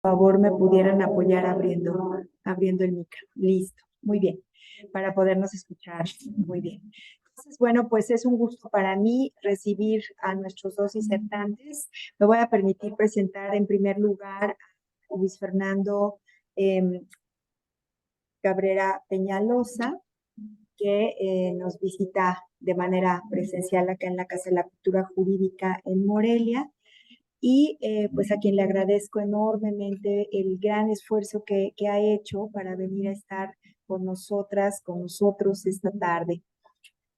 Favor me pudieran apoyar abriendo el micro. Listo, muy bien, para podernos escuchar. Muy bien. Entonces, bueno, pues es un gusto para mí recibir a nuestros dos disertantes. Me voy a permitir presentar en primer lugar a Luis Fernando Cabrera Peñalosa, que nos visita de manera presencial acá en la Casa de la Cultura Jurídica en Morelia y pues a quien le agradezco enormemente el gran esfuerzo que ha hecho para venir a estar con nosotras, con nosotros esta tarde.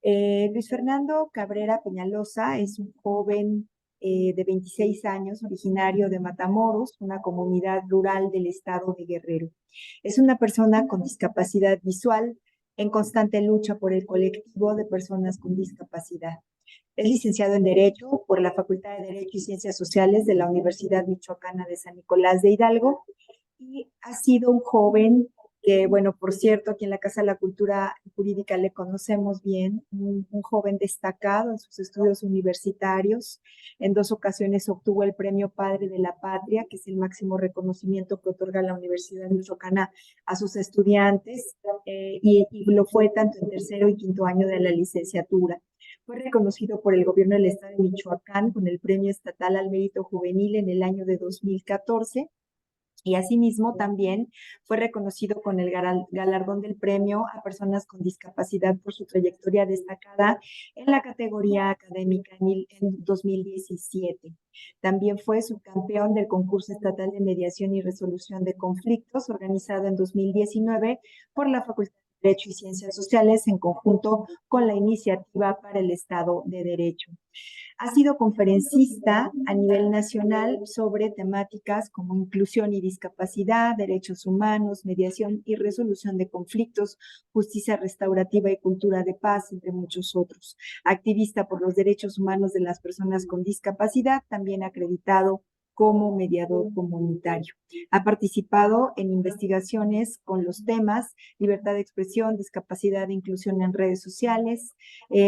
Luis Fernando Cabrera Peñalosa es un joven de 26 años, originario de Matamoros, una comunidad rural del estado de Guerrero. Es una persona con discapacidad visual en constante lucha por el colectivo de personas con discapacidad. Es licenciado en Derecho por la Facultad de Derecho y Ciencias Sociales de la Universidad Michoacana de San Nicolás de Hidalgo y ha sido un joven que, bueno, por cierto, aquí en la Casa de la Cultura Jurídica le conocemos bien, un joven destacado en sus estudios universitarios. En 2 ocasiones obtuvo el Premio Padre de la Patria, que es el máximo reconocimiento que otorga la Universidad Michoacana a sus estudiantes, y lo fue tanto en tercero y quinto año de la licenciatura. Fue reconocido por el gobierno del estado de Michoacán con el Premio Estatal al Mérito Juvenil en el año de 2014 y asimismo también fue reconocido con el galardón del premio a personas con discapacidad por su trayectoria destacada en la categoría académica en 2017. También fue subcampeón del concurso estatal de mediación y resolución de conflictos organizado en 2019 por la Facultad de Derecho y Ciencias Sociales en conjunto con la Iniciativa para el Estado de Derecho. Ha sido conferencista a nivel nacional sobre temáticas como inclusión y discapacidad, derechos humanos, mediación y resolución de conflictos, justicia restaurativa y cultura de paz, entre muchos otros. Activista por los derechos humanos de las personas con discapacidad, también acreditado como mediador comunitario. Ha participado en investigaciones con los temas libertad de expresión, discapacidad e inclusión en redes sociales,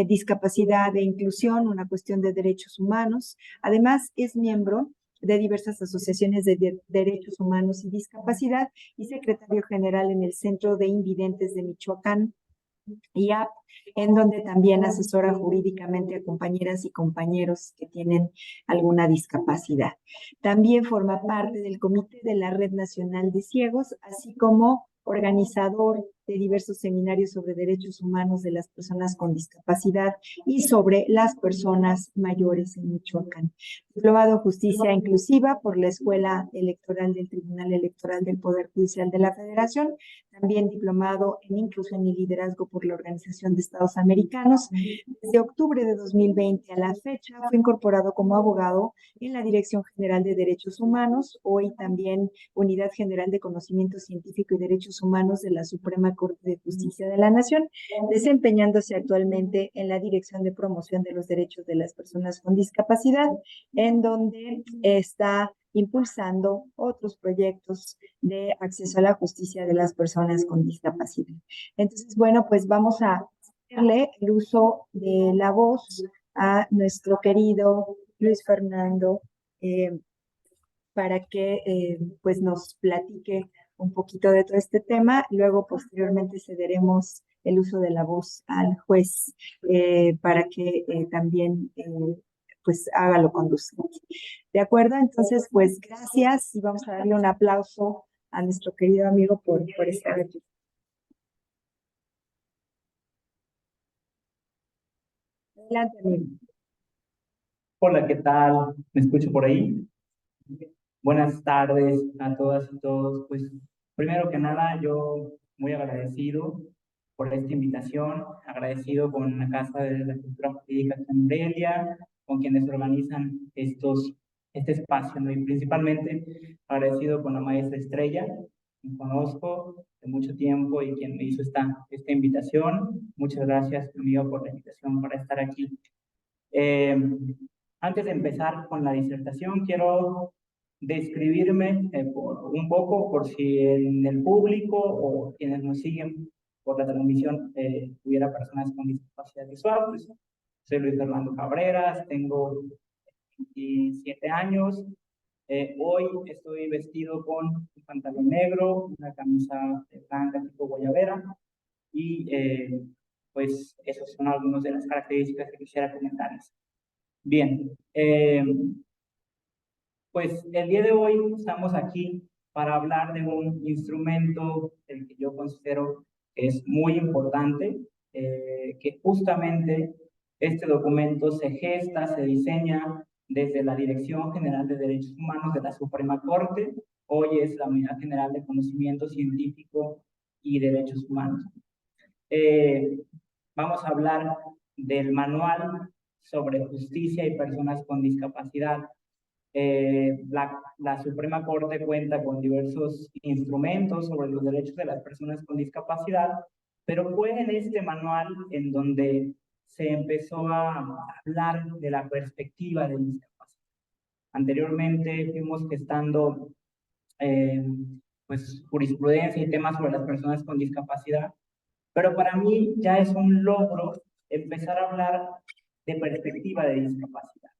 discapacidad e inclusión, una cuestión de derechos humanos. Además, es miembro de diversas asociaciones de derechos humanos y discapacidad y secretario general en el Centro de Invidentes de Michoacán, IAP, en donde también asesora jurídicamente a compañeras y compañeros que tienen alguna discapacidad. También forma parte del Comité de la Red Nacional de Ciegos, así como organizador de diversos seminarios sobre derechos humanos de las personas con discapacidad y sobre las personas mayores en Michoacán. Diplomado en Justicia Inclusiva por la Escuela Electoral del Tribunal Electoral del Poder Judicial de la Federación, también diplomado en Inclusión y Liderazgo por la Organización de Estados Americanos. Desde octubre de 2020 a la fecha fue incorporado como abogado en la Dirección General de Derechos Humanos, hoy también Unidad General de Conocimiento Científico y Derechos Humanos de la Suprema Corte de Justicia de la Nación, desempeñándose actualmente en la Dirección de Promoción de los Derechos de las Personas con Discapacidad, en donde está impulsando otros proyectos de acceso a la justicia de las personas con discapacidad. Entonces, bueno, pues vamos a darle el uso de la voz a nuestro querido Luis Fernando para que pues nos platique un poquito de todo este tema. Luego, posteriormente, cederemos el uso de la voz al juez para que también pues haga lo conducente. ¿De acuerdo? Entonces, pues gracias y vamos a darle un aplauso a nuestro querido amigo por estar aquí. Adelante, amigo. Hola, ¿qué tal? ¿Me escucho por ahí? Buenas tardes a todas y todos. Pues primero que nada, yo muy agradecido por esta invitación, agradecido con la Casa de la Cultura Jurídica de Morelia, con quienes organizan este espacio, ¿no? Y principalmente agradecido con la maestra Estrella, que conozco de mucho tiempo y quien me hizo esta invitación. Muchas gracias, amigo, por la invitación para estar aquí. Eh, Antes de empezar con la disertación, quiero describirme un poco por si en el público o quienes nos siguen por la transmisión hubiera personas con discapacidad visual. Pues, soy Luis Fernando Cabreras, tengo 27 años, Hoy estoy vestido con un pantalón negro, una camisa blanca tipo guayabera y pues esos son algunas de las características que quisiera comentarles. Bien, pues el día de hoy estamos aquí para hablar de un instrumento el que yo considero que es muy importante, que justamente este documento se gesta, se diseña desde la Dirección General de Derechos Humanos de la Suprema Corte. Hoy es la Unidad General de Conocimiento Científico y Derechos Humanos. Eh, Vamos a hablar del Manual sobre Justicia y Personas con Discapacidad. La Suprema Corte cuenta con diversos instrumentos sobre los derechos de las personas con discapacidad, pero fue en este manual en donde se empezó a hablar de la perspectiva de discapacidad. Anteriormente fuimos gestando eh, pues, jurisprudencia y temas sobre las personas con discapacidad, pero para mí ya es un logro empezar a hablar de perspectiva de discapacidad.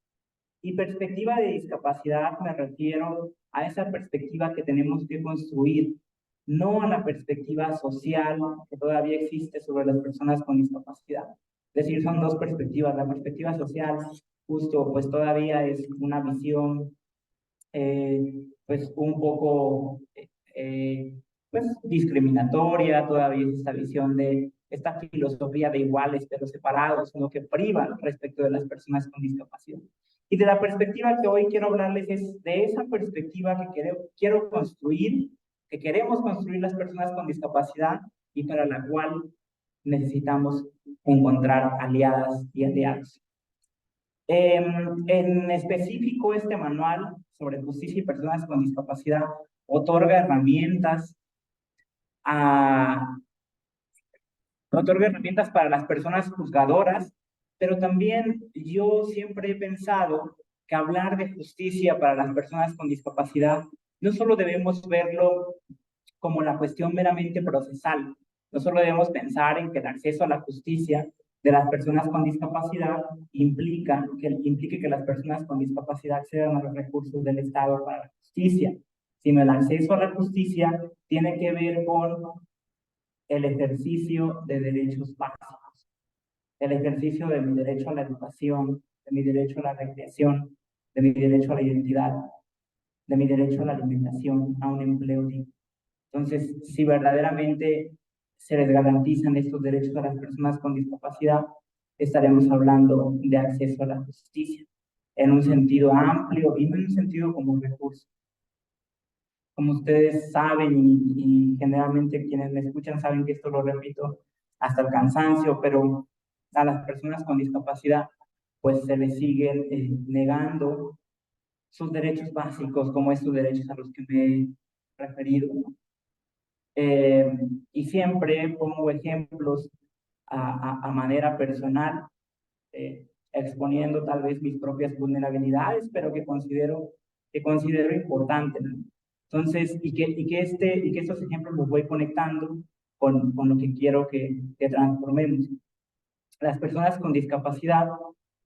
Y perspectiva de discapacidad me refiero a esa perspectiva que tenemos que construir, no a la perspectiva social que todavía existe sobre las personas con discapacidad. Es decir, son dos perspectivas. La perspectiva social, justo, pues todavía es una visión, pues un poco, pues discriminatoria, todavía es esta visión de esta filosofía de iguales pero separados, sino que priva respecto de las personas con discapacidad. Y de la perspectiva que hoy quiero hablarles es de esa perspectiva que quiero construir, que queremos construir las personas con discapacidad y para la cual necesitamos encontrar aliadas y aliados. En específico, este manual sobre justicia y personas con discapacidad otorga herramientas a, otorga herramientas para las personas juzgadoras, pero también yo siempre he pensado que hablar de justicia para las personas con discapacidad no solo debemos verlo como la cuestión meramente procesal, no solo debemos pensar en que el acceso a la justicia de las personas con discapacidad implique que las personas con discapacidad accedan a los recursos del Estado para la justicia, sino el acceso a la justicia tiene que ver con el ejercicio de derechos básicos, el ejercicio de mi derecho a la educación, de mi derecho a la recreación, de mi derecho a la identidad, de mi derecho a la alimentación, a un empleo digno. Entonces, si verdaderamente se les garantizan estos derechos a las personas con discapacidad, estaremos hablando de acceso a la justicia en un sentido amplio y no en un sentido como recurso. Como ustedes saben y generalmente quienes me escuchan saben que esto lo repito hasta el cansancio, pero a las personas con discapacidad pues se les siguen negando sus derechos básicos, como estos derechos a los que me he referido. Y siempre pongo ejemplos a manera personal, exponiendo tal vez mis propias vulnerabilidades, pero que considero importantes. Entonces, y que estos ejemplos los voy conectando con lo que quiero que transformemos. Las personas con discapacidad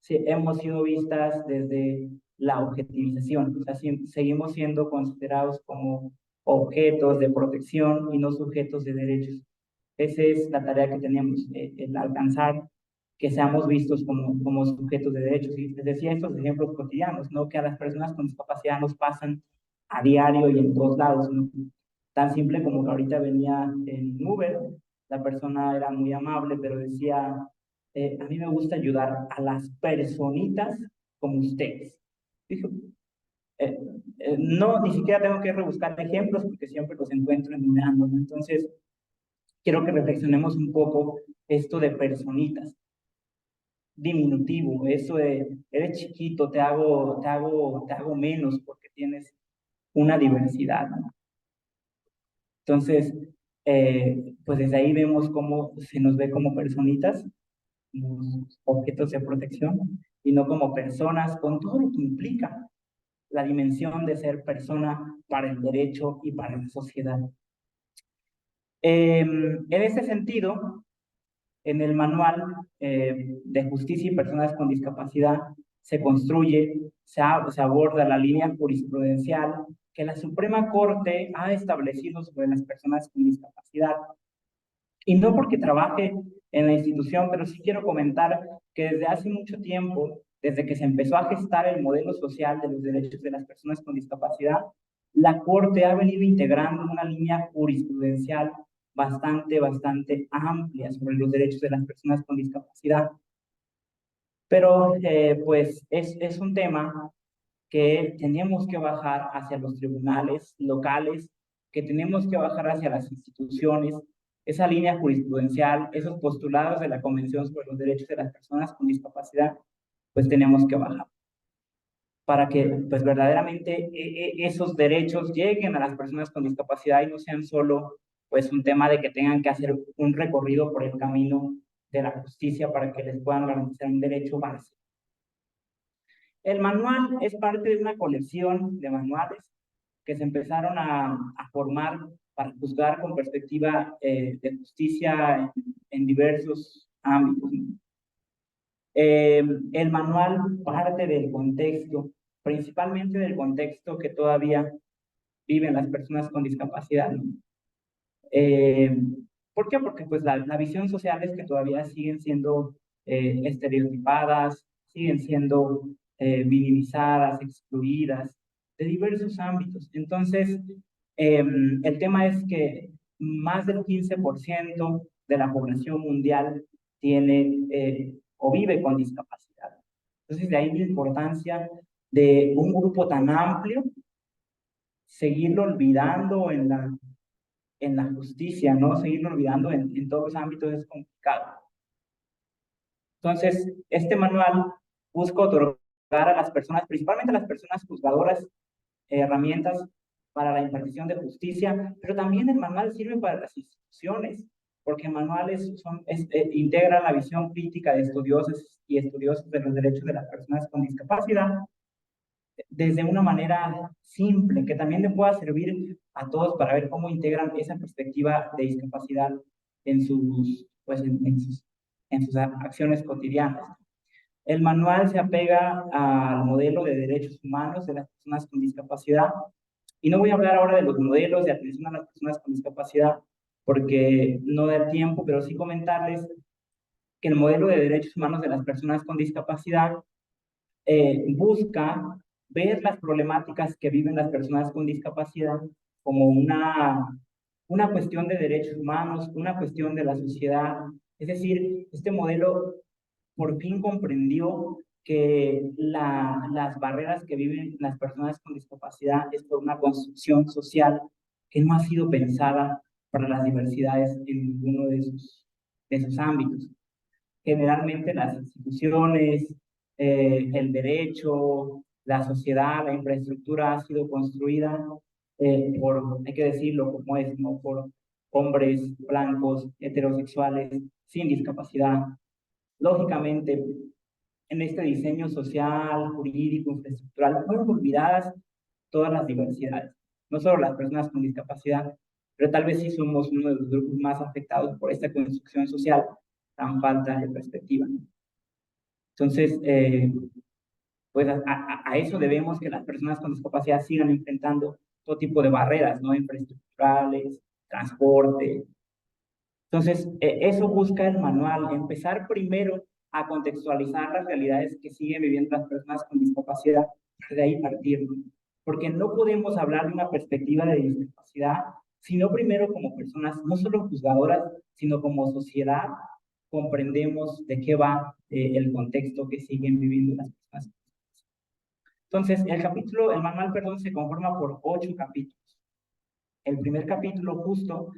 hemos sido vistas desde la objetivización, o sea, seguimos siendo considerados como objetos de protección y no sujetos de derechos. Esa es la tarea que tenemos, el alcanzar que seamos vistos como sujetos de derechos. Y les decía estos ejemplos cotidianos, ¿no? Que a las personas con discapacidad nos pasan a diario y en todos lados, ¿no? Tan simple como que ahorita venía en Uber, la persona era muy amable, pero decía, a mí me gusta ayudar a las personitas como ustedes. Dije, eh, no, ni siquiera tengo que rebuscar ejemplos porque siempre los encuentro enumerando, ¿no? Entonces, quiero que reflexionemos un poco esto de personitas, diminutivo, eso de, eres chiquito, te hago menos porque tienes una diversidad, ¿no? Entonces, pues desde ahí vemos cómo se nos ve como personitas, como objetos de protección, y no como personas con todo lo que implica la dimensión de ser persona para el derecho y para la sociedad. En ese sentido, en el manual de justicia y personas con discapacidad, se construye, se aborda la línea jurisprudencial que la Suprema Corte ha establecido sobre las personas con discapacidad. Y no porque trabaje en la institución, pero sí quiero comentar que desde hace mucho tiempo, desde que se empezó a gestar el modelo social de los derechos de las personas con discapacidad, la Corte ha venido integrando una línea jurisprudencial bastante amplia sobre los derechos de las personas con discapacidad. Pero pues es un tema que tenemos que bajar hacia los tribunales locales, que tenemos que bajar hacia las instituciones, esa línea jurisprudencial, esos postulados de la Convención sobre los Derechos de las Personas con Discapacidad, pues tenemos que bajar para que pues verdaderamente esos derechos lleguen a las personas con discapacidad y no sean solo pues un tema de que tengan que hacer un recorrido por el camino de la justicia para que les puedan garantizar un derecho básico. El manual es parte de una colección de manuales que se empezaron a formar para juzgar con perspectiva de justicia en diversos ámbitos. El manual parte del contexto, principalmente del contexto que todavía viven las personas con discapacidad, ¿no? ¿Por qué? Porque pues la visión social es que todavía siguen siendo estereotipadas, siguen siendo minimizadas, excluidas de diversos ámbitos. Entonces, el tema es que más del 15% de la población mundial tiene o vive con discapacidad. Entonces, de ahí la importancia de un grupo tan amplio, seguirlo olvidando en la justicia, ¿no? Seguirlo olvidando en todos los ámbitos es complicado. Entonces, este manual busca otorgar a las personas, principalmente a las personas juzgadoras, herramientas para la impartición de justicia, pero también el manual sirve para las instituciones, porque manuales integran la visión crítica de estudiosos y estudiosos de los derechos de las personas con discapacidad desde una manera simple, que también le pueda servir a todos para ver cómo integran esa perspectiva de discapacidad en pues en sus acciones cotidianas. El manual se apega al modelo de derechos humanos de las personas con discapacidad. Y no voy a hablar ahora de los modelos de atención a las personas con discapacidad, porque no da el tiempo, pero sí comentarles que el modelo de derechos humanos de las personas con discapacidad busca ver las problemáticas que viven las personas con discapacidad como una cuestión de derechos humanos, una cuestión de la sociedad. Es decir, este modelo por fin comprendió que las barreras que viven las personas con discapacidad es por una construcción social que no ha sido pensada para las diversidades en ninguno de sus ámbitos. Generalmente las instituciones, el derecho, la sociedad, la infraestructura ha sido construida hay que decirlo como es, ¿no? Por hombres blancos, heterosexuales, sin discapacidad. Lógicamente, en este diseño social, jurídico, infraestructural, fueron olvidadas todas las diversidades, no solo las personas con discapacidad, pero tal vez sí somos uno de los grupos más afectados por esta construcción social tan falta de perspectiva. Entonces, pues a eso debemos que las personas con discapacidad sigan enfrentando todo tipo de barreras, ¿no? Infraestructurales, transporte. Entonces, eso busca el manual, empezar primero a contextualizar las realidades que siguen viviendo las personas con discapacidad, de ahí partir, ¿no? Porque no podemos hablar de una perspectiva de discapacidad, sino primero como personas, no solo juzgadoras, sino como sociedad, comprendemos de qué va el contexto que siguen viviendo las personas. Entonces, el manual, perdón, se conforma por 8 capítulos. El primer capítulo justo,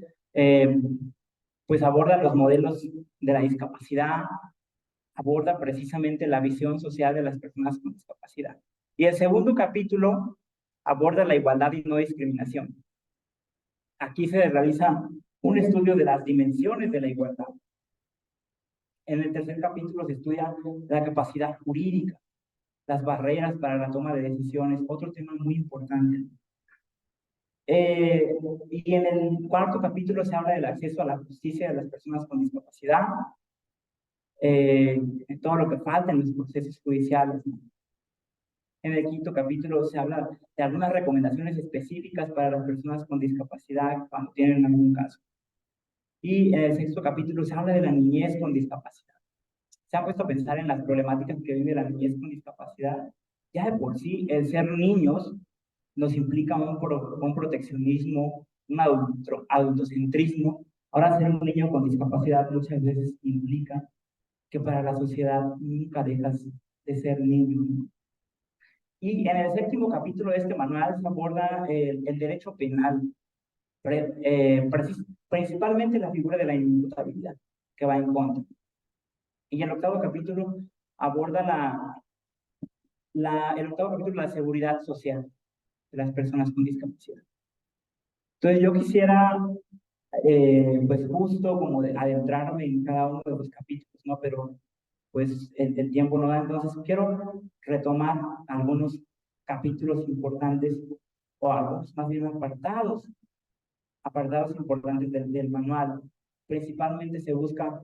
pues aborda los modelos de la discapacidad, aborda precisamente la visión social de las personas con discapacidad. Y el segundo capítulo aborda la igualdad y no discriminación. Aquí se realiza un estudio de las dimensiones de la igualdad. En el tercer capítulo se estudia la capacidad jurídica, las barreras para la toma de decisiones, otro tema muy importante. Y en el cuarto capítulo se habla del acceso a la justicia de las personas con discapacidad, todo lo que falta en los procesos judiciales, ¿no? En el quinto capítulo se habla de algunas recomendaciones específicas para las personas con discapacidad cuando tienen algún caso. Y en el sexto capítulo se habla de la niñez con discapacidad. Se han puesto a pensar en las problemáticas que vive la niñez con discapacidad. Ya de por sí, el ser niños nos implica un proteccionismo, un adultocentrismo. Ahora, ser un niño con discapacidad muchas veces implica que para la sociedad nunca dejas de ser niño. Y en el séptimo capítulo de este manual se aborda el derecho penal, principalmente la figura de la inimputabilidad, que va en contra. Y el octavo capítulo aborda el octavo capítulo, la seguridad social de las personas con discapacidad. Entonces yo quisiera, pues justo como adentrarme en cada uno de los capítulos, ¿no? Pero pues el tiempo no da, entonces quiero retomar algunos capítulos importantes o algunos más bien apartados importantes del manual. Principalmente se busca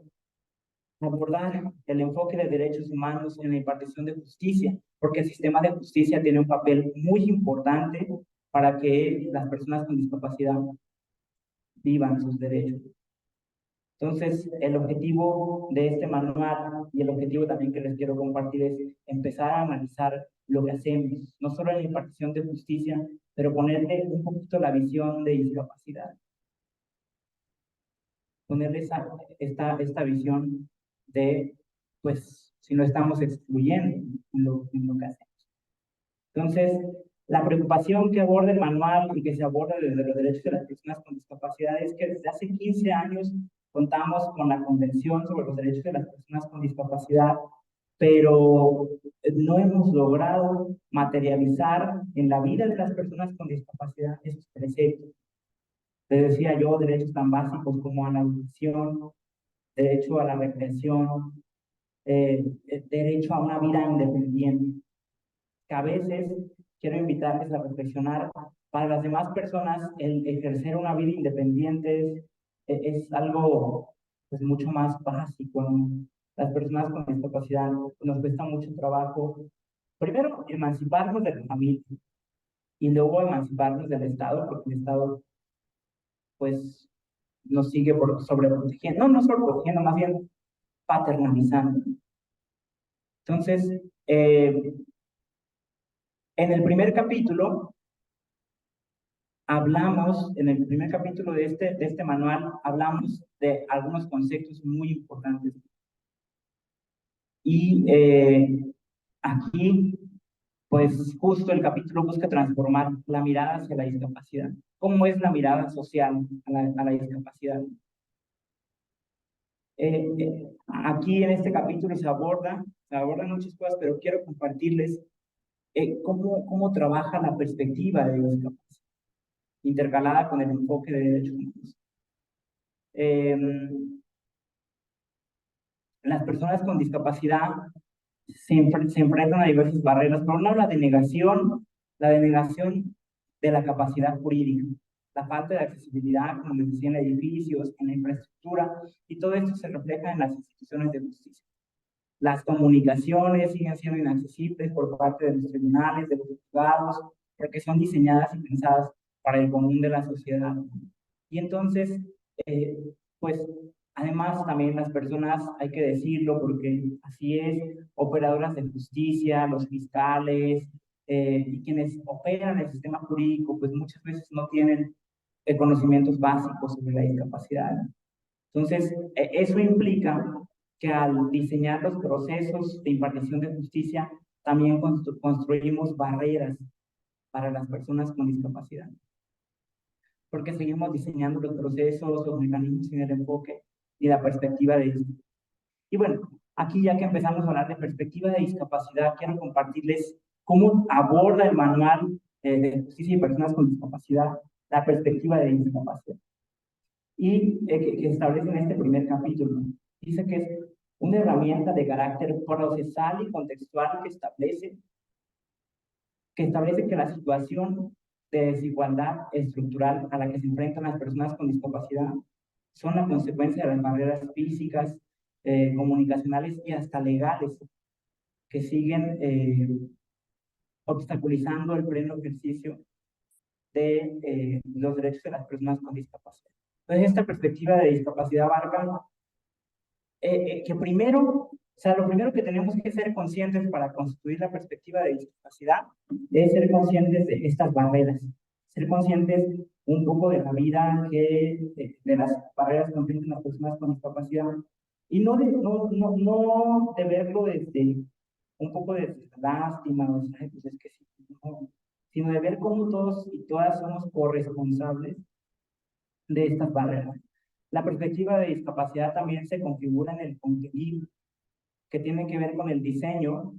abordar el enfoque de derechos humanos en la impartición de justicia, porque el sistema de justicia tiene un papel muy importante para que las personas con discapacidad vivan sus derechos. Entonces, el objetivo de este manual y el objetivo también que les quiero compartir es empezar a analizar lo que hacemos, no solo en la impartición de justicia, pero ponerle un poquito la visión de discapacidad, ponerle esta visión de, pues, si no estamos excluyendo en lo que hacemos. Entonces, la preocupación que aborda el manual y que se aborda desde los derechos de las personas con discapacidad es que desde hace 15 años contamos con la Convención sobre los Derechos de las Personas con Discapacidad, pero no hemos logrado materializar en la vida de las personas con discapacidad estos preceptos. Les decía yo, derechos tan básicos como a la educación, derecho a la recreación, derecho a una vida independiente, que a veces quiero invitarles a reflexionar. Para las demás personas, el ejercer una vida independiente es algo pues, mucho más básico, ¿no? Las personas con discapacidad nos cuesta mucho trabajo, primero, emanciparnos de la familia y luego emanciparnos del Estado, porque el Estado pues nos sigue sobreprotegiendo, no sobreprotegiendo, más bien paternalizando. Entonces, en el primer capítulo en el primer capítulo de este manual, hablamos de algunos conceptos muy importantes. Y aquí, pues justo el capítulo busca transformar la mirada hacia la discapacidad. ¿Cómo es la mirada social a la discapacidad? Aquí en este capítulo se abordan muchas cosas, pero quiero compartirles cómo trabaja la perspectiva de discapacidad, intercalada con el enfoque de derechos humanos. Las personas con discapacidad se enfrentan a diversas barreras. Por un lado, la denegación de la capacidad jurídica, la falta de accesibilidad, como les decía, en edificios, en la infraestructura, y todo esto se refleja en las instituciones de justicia. Las comunicaciones siguen siendo inaccesibles por parte de los tribunales, de los juzgados, porque son diseñadas y pensadas para el común de la sociedad. Y entonces, eh, pues, además también las personas, hay que decirlo, porque así es, operadoras de justicia, los fiscales, y quienes operan el sistema jurídico, pues muchas veces no tienen conocimientos básicos sobre la discapacidad. Entonces, eso implica que al diseñar los procesos de impartición de justicia, también construimos barreras para las personas con discapacidad, porque seguimos diseñando los procesos, los mecanismos y el enfoque y la perspectiva de esto. Y bueno, aquí ya que empezamos a hablar de perspectiva de discapacidad, quiero compartirles cómo aborda el manual de justicia y personas con discapacidad la perspectiva de discapacidad. Y que establece en este primer capítulo. Dice que es una herramienta de carácter procesal y contextual que establece que la situación de desigualdad estructural a la que se enfrentan las personas con discapacidad son la consecuencia de las barreras físicas, comunicacionales y hasta legales que siguen obstaculizando el pleno ejercicio de los derechos de las personas con discapacidad. Entonces, esta perspectiva de discapacidad abarca que primero, o sea, lo primero que tenemos que ser conscientes para construir la perspectiva de discapacidad es ser conscientes de estas barreras, ser conscientes un poco de la vida de las barreras que enfrentan las personas con discapacidad y no de verlo desde un poco de lástima o de, pues es que sí, no, sino de ver cómo todos y todas somos corresponsables de estas barreras. La perspectiva de discapacidad también se configura en el contenido, que tiene que ver con el diseño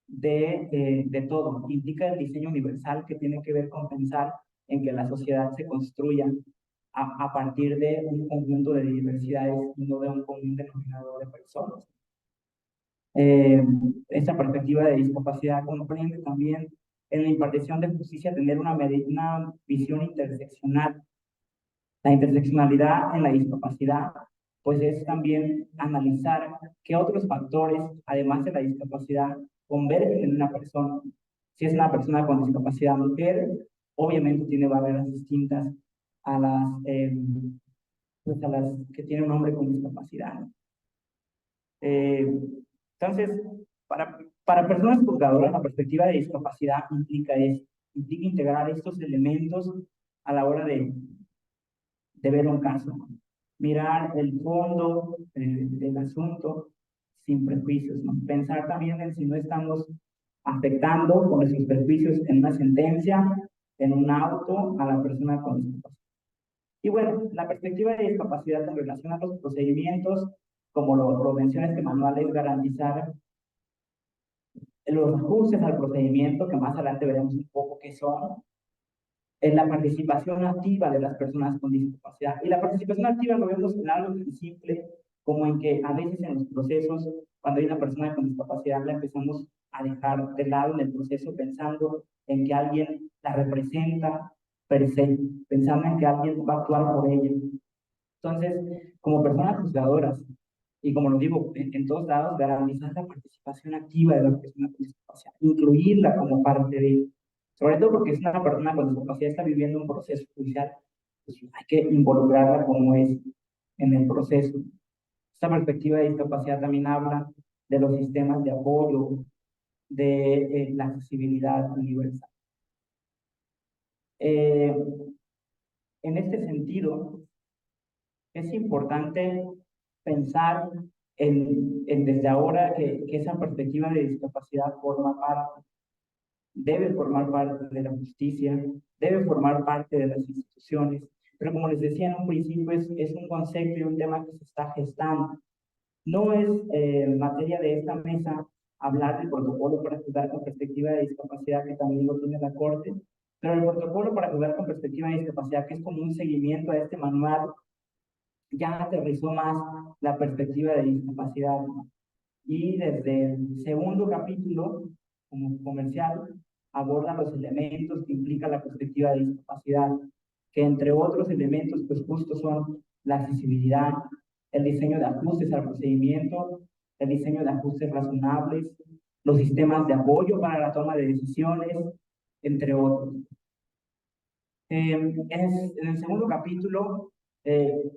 de todo. Implica el diseño universal, que tiene que ver con pensar en que la sociedad se construya a partir de un conjunto de diversidades y no de un común denominador de personas. Esta perspectiva de discapacidad comprende también en la impartición de justicia tener una visión interseccional. La interseccionalidad en la discapacidad, pues es también analizar qué otros factores, además de la discapacidad, convergen en una persona. Si es una persona con discapacidad mujer, obviamente tiene barreras distintas a pues a las que tiene un hombre con discapacidad. Entonces, para personas juzgadoras, la perspectiva de discapacidad implica integrar estos elementos a la hora de ver un caso, mirar el fondo del asunto sin prejuicios, ¿no? Pensar también en si no estamos afectando con nuestros prejuicios en una sentencia, en un auto, a la persona con discapacidad. Y bueno, la perspectiva de discapacidad en relación a los procedimientos, como lo menciona este manual, es garantizar los ajustes al procedimiento, que más adelante veremos un poco qué son, en la participación activa de las personas con discapacidad. Y la participación activa lo vemos en algo tan simple como en que a veces en los procesos, cuando hay una persona con discapacidad, la empezamos a dejar de lado en el proceso pensando en que alguien la representa per se, pensando en que alguien va a actuar por ella. Entonces, como personas juzgadoras, y como lo digo, en todos lados, garantizar la participación activa de la persona con discapacidad, incluirla como parte de, sobre todo porque es una persona con discapacidad, está viviendo un proceso judicial, pues hay que involucrarla como es en el proceso. Esta perspectiva de discapacidad también habla de los sistemas de apoyo, de la accesibilidad universal. En este sentido, es importante pensar desde ahora que esa perspectiva de discapacidad debe formar parte de la justicia, debe formar parte de las instituciones, pero como les decía en un principio, es un concepto y un tema que se está gestando. No es materia de esta mesa hablar del protocolo para juzgar con perspectiva de discapacidad, que también lo tiene la Corte, pero el protocolo para juzgar con perspectiva de discapacidad, que es como un seguimiento a este manual, ya aterrizó más la perspectiva de discapacidad. Y desde el segundo capítulo, como comercial, aborda los elementos que implica la perspectiva de discapacidad, que entre otros elementos, pues justo son la accesibilidad, el diseño de ajustes al procedimiento, el diseño de ajustes razonables, los sistemas de apoyo para la toma de decisiones, entre otros. En el segundo capítulo, en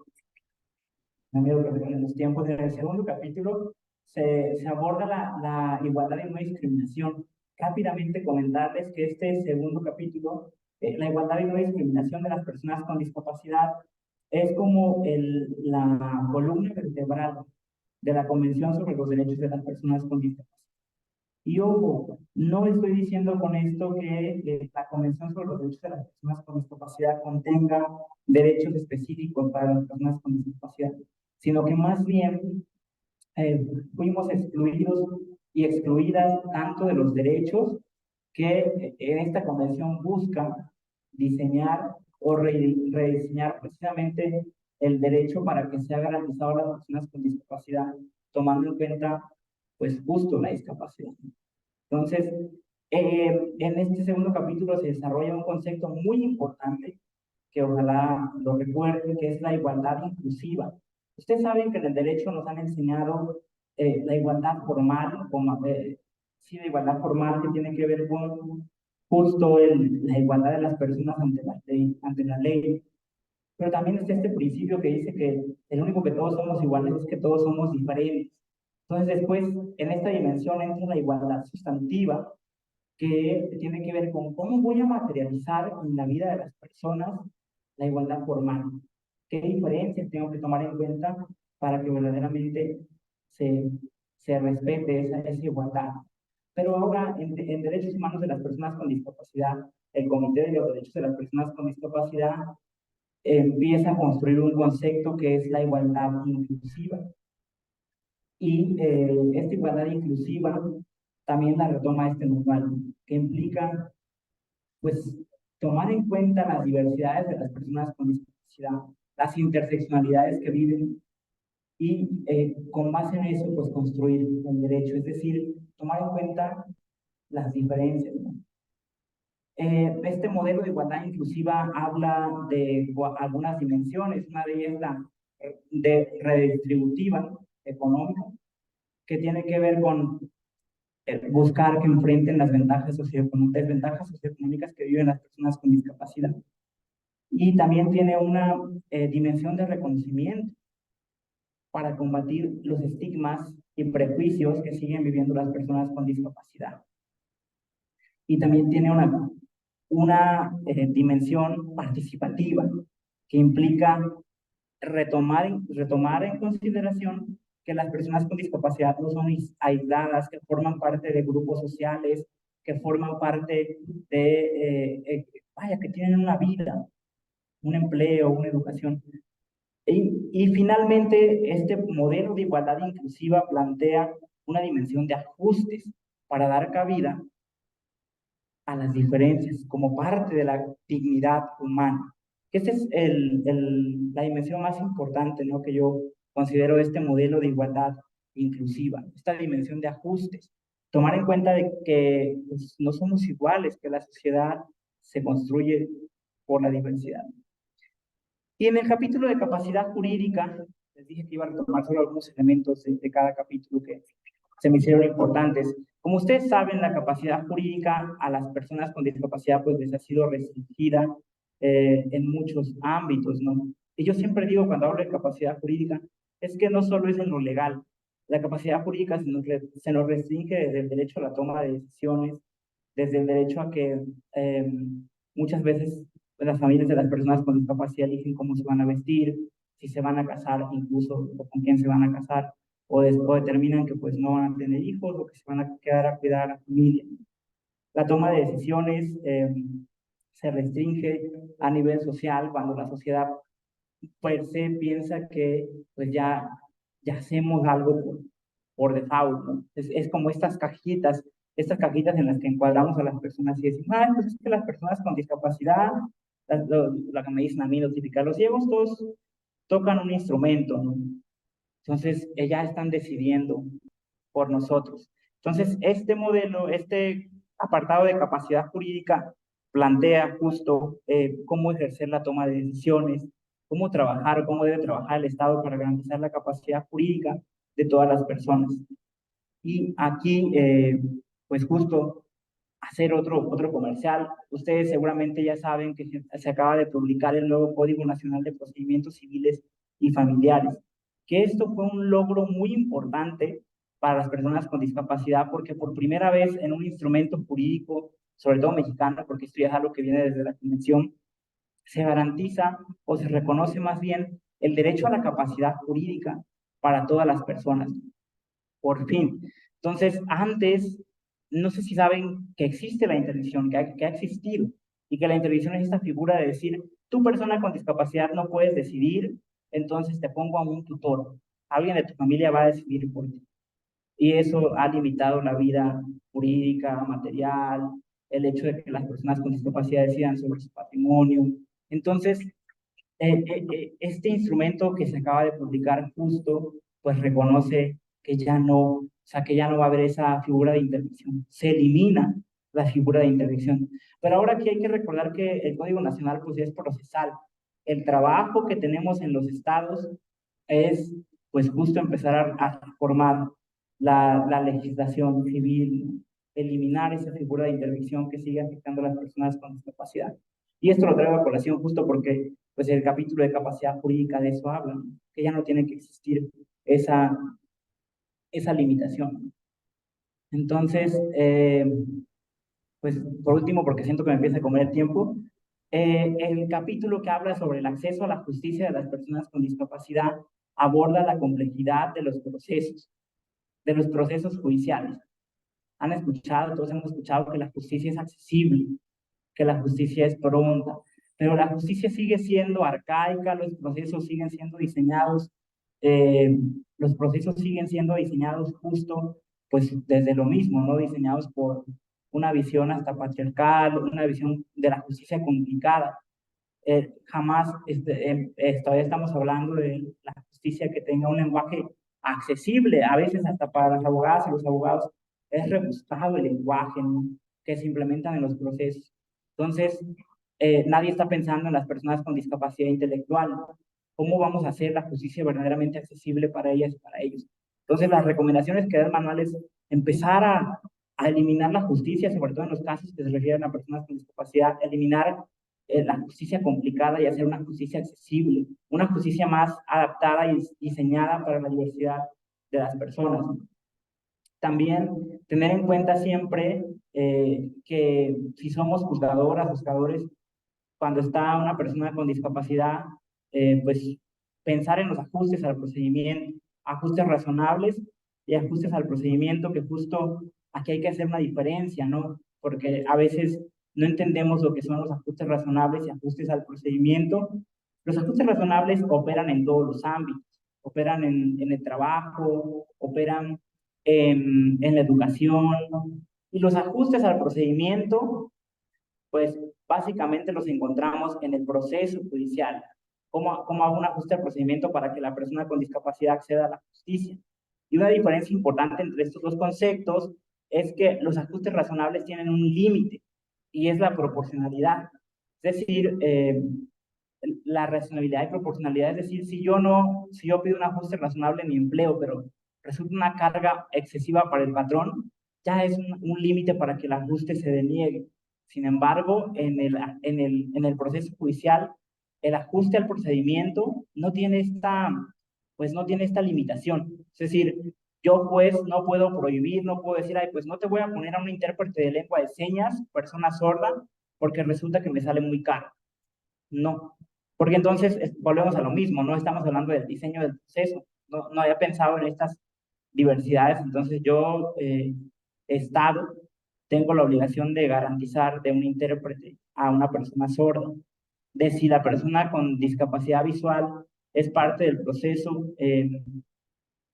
los tiempos, en el segundo capítulo se aborda la igualdad y no discriminación. Rápidamente comentarles que este segundo capítulo, la igualdad y no discriminación de las personas con discapacidad, es como la columna vertebral de la Convención sobre los Derechos de las Personas con Discapacidad. Y ojo, no estoy diciendo con esto que la Convención sobre los Derechos de las Personas con Discapacidad contenga derechos específicos para las personas con discapacidad, sino que más bien fuimos excluidos y excluidas tanto de los derechos que en esta convención busca diseñar o rediseñar precisamente el derecho para que sea garantizado a las personas con discapacidad, tomando en cuenta pues justo la discapacidad. Entonces, en este segundo capítulo se desarrolla un concepto muy importante que ojalá lo recuerden, que es la igualdad inclusiva. Ustedes saben que en el derecho nos han enseñado la igualdad formal, como, sí, la igualdad formal que tiene que ver con justo la igualdad de las personas ante la ley. Pero también está este principio que dice que el único que todos somos iguales es que todos somos diferentes. Entonces después, en esta dimensión entra la igualdad sustantiva, que tiene que ver con cómo voy a materializar en la vida de las personas la igualdad formal. ¿Qué diferencias tengo que tomar en cuenta para que verdaderamente se, se respete esa igualdad? Pero ahora, en derechos humanos de las personas con discapacidad, el Comité de los Derechos de las Personas con Discapacidad empieza a construir un concepto que es la igualdad inclusiva. Y esta igualdad inclusiva también la retoma este manual, que implica, pues, tomar en cuenta las diversidades de las personas con discapacidad, las interseccionalidades que viven y con base en eso, pues, construir el derecho, es decir, tomar en cuenta las diferencias, ¿no? Este modelo de igualdad inclusiva habla de algunas dimensiones, una de ellas la de redistributiva económica, que tiene que ver con buscar que enfrenten las desventajas socioeconómicas que viven las personas con discapacidad. Y también tiene una dimensión de reconocimiento para combatir los estigmas y prejuicios que siguen viviendo las personas con discapacidad. Y también tiene una dimensión participativa que implica retomar en consideración que las personas con discapacidad no son aisladas, que forman parte de grupos sociales, que forman parte vaya, que tienen una vida, un empleo, una educación. Y finalmente, este modelo de igualdad inclusiva plantea una dimensión de ajustes para dar cabida a las diferencias como parte de la dignidad humana. Esta es la dimensión más importante, ¿no?, que yo considero este modelo de igualdad inclusiva, esta dimensión de ajustes. Tomar en cuenta de que pues, no somos iguales, que la sociedad se construye por la diversidad. Y en el capítulo de capacidad jurídica, les dije que iba a retomar solo algunos elementos de cada capítulo que se me hicieron importantes. Como ustedes saben, la capacidad jurídica a las personas con discapacidad pues les ha sido restringida en muchos ámbitos, ¿no? Y yo siempre digo cuando hablo de capacidad jurídica, es que no solo es en lo legal, la capacidad jurídica se nos restringe desde el derecho a la toma de decisiones, desde el derecho a que muchas veces las familias de las personas con discapacidad eligen cómo se van a vestir, si se van a casar incluso, o con quién se van a casar, o determinan que pues no van a tener hijos o que se van a quedar a cuidar a la familia. La toma de decisiones se restringe a nivel social cuando la sociedad per se piensa que pues ya hacemos algo por default, ¿no? Es como estas cajitas en las que encuadramos a las personas y decimos, ah, pues es que las personas con discapacidad, la que me dicen a mí, los ciegos, todos tocan un instrumento, ¿no? Entonces, ellas están decidiendo por nosotros. Entonces, este modelo, este apartado de capacidad jurídica plantea justo cómo ejercer la toma de decisiones, cómo trabajar, cómo debe trabajar el Estado para garantizar la capacidad jurídica de todas las personas. Y aquí, pues justo hacer otro comercial. Ustedes seguramente ya saben que se acaba de publicar el nuevo Código Nacional de Procedimientos Civiles y Familiares, que esto fue un logro muy importante para las personas con discapacidad, porque por primera vez en un instrumento jurídico, sobre todo mexicano, porque esto ya es algo que viene desde la Convención, se garantiza o se reconoce más bien el derecho a la capacidad jurídica para todas las personas. Por fin. Entonces, antes, no sé si saben que existe la interdicción, que ha existido, y que la interdicción es esta figura de decir, tu persona con discapacidad no puedes decidir, entonces te pongo a un tutor. Alguien de tu familia va a decidir por ti. Y eso ha limitado la vida jurídica, material, el hecho de que las personas con discapacidad decidan sobre su patrimonio. Entonces, este instrumento que se acaba de publicar justo, pues reconoce que ya no, o sea, que ya no va a haber esa figura de interdicción. Se elimina la figura de interdicción. Pero ahora aquí hay que recordar que el Código Nacional pues es procesal. El trabajo que tenemos en los estados es pues justo empezar a formar la legislación civil, eliminar esa figura de intervención que sigue afectando a las personas con discapacidad. Y esto lo traigo a colación justo porque pues, el capítulo de capacidad jurídica de eso habla, ¿no? Que ya no tiene que existir esa, esa limitación. Entonces, pues por último, porque siento que me empieza a comer el tiempo, el capítulo que habla sobre el acceso a la justicia de las personas con discapacidad aborda la complejidad de los procesos judiciales. Han escuchado, todos hemos escuchado que la justicia es accesible, que la justicia es pronta, pero la justicia sigue siendo arcaica, los procesos siguen siendo diseñados, eh, los procesos siguen siendo diseñados justo, pues desde lo mismo, ¿no? Diseñados por una visión hasta patriarcal, una visión de la justicia complicada. Jamás todavía estamos hablando de la justicia que tenga un lenguaje accesible, a veces hasta para las abogadas y los abogados es rebuscado el lenguaje, ¿no? Que se implementan en los procesos. Entonces, nadie está pensando en las personas con discapacidad intelectual. ¿Cómo vamos a hacer la justicia verdaderamente accesible para ellas y para ellos? Entonces, las recomendaciones que da el manual es empezar a eliminar la justicia, sobre todo en los casos que se refieren a personas con discapacidad, eliminar la justicia complicada y hacer una justicia accesible, una justicia más adaptada y diseñada para la diversidad de las personas. También tener en cuenta siempre que si somos juzgadoras, juzgadores, cuando está una persona con discapacidad, pues pensar en los ajustes al procedimiento, ajustes razonables y ajustes al procedimiento, que justo aquí hay que hacer una diferencia, ¿no? Porque a veces no entendemos lo que son los ajustes razonables y ajustes al procedimiento. Los ajustes razonables operan en todos los ámbitos, operan en el trabajo, operan en la educación, y los ajustes al procedimiento pues básicamente los encontramos en el proceso judicial. ¿Cómo hago un ajuste al procedimiento para que la persona con discapacidad acceda a la justicia? Y una diferencia importante entre estos dos conceptos es que los ajustes razonables tienen un límite y es la proporcionalidad. Es decir, la racionalidad y proporcionalidad, es decir, si yo pido un ajuste razonable en mi empleo, pero resulta una carga excesiva para el patrón, ya es un límite para que el ajuste se deniegue. Sin embargo, en el proceso judicial, el ajuste al procedimiento no tiene pues no tiene esta limitación. Es decir, yo pues no puedo prohibir, no puedo decir, ay, pues no te voy a poner a un intérprete de lengua de señas, persona sorda, porque resulta que me sale muy caro. No, porque entonces volvemos a lo mismo, no estamos hablando del diseño del proceso, no había pensado en estas diversidades, entonces yo, Estado, tengo la obligación de garantizar de un intérprete a una persona sorda, de si la persona con discapacidad visual es parte del proceso,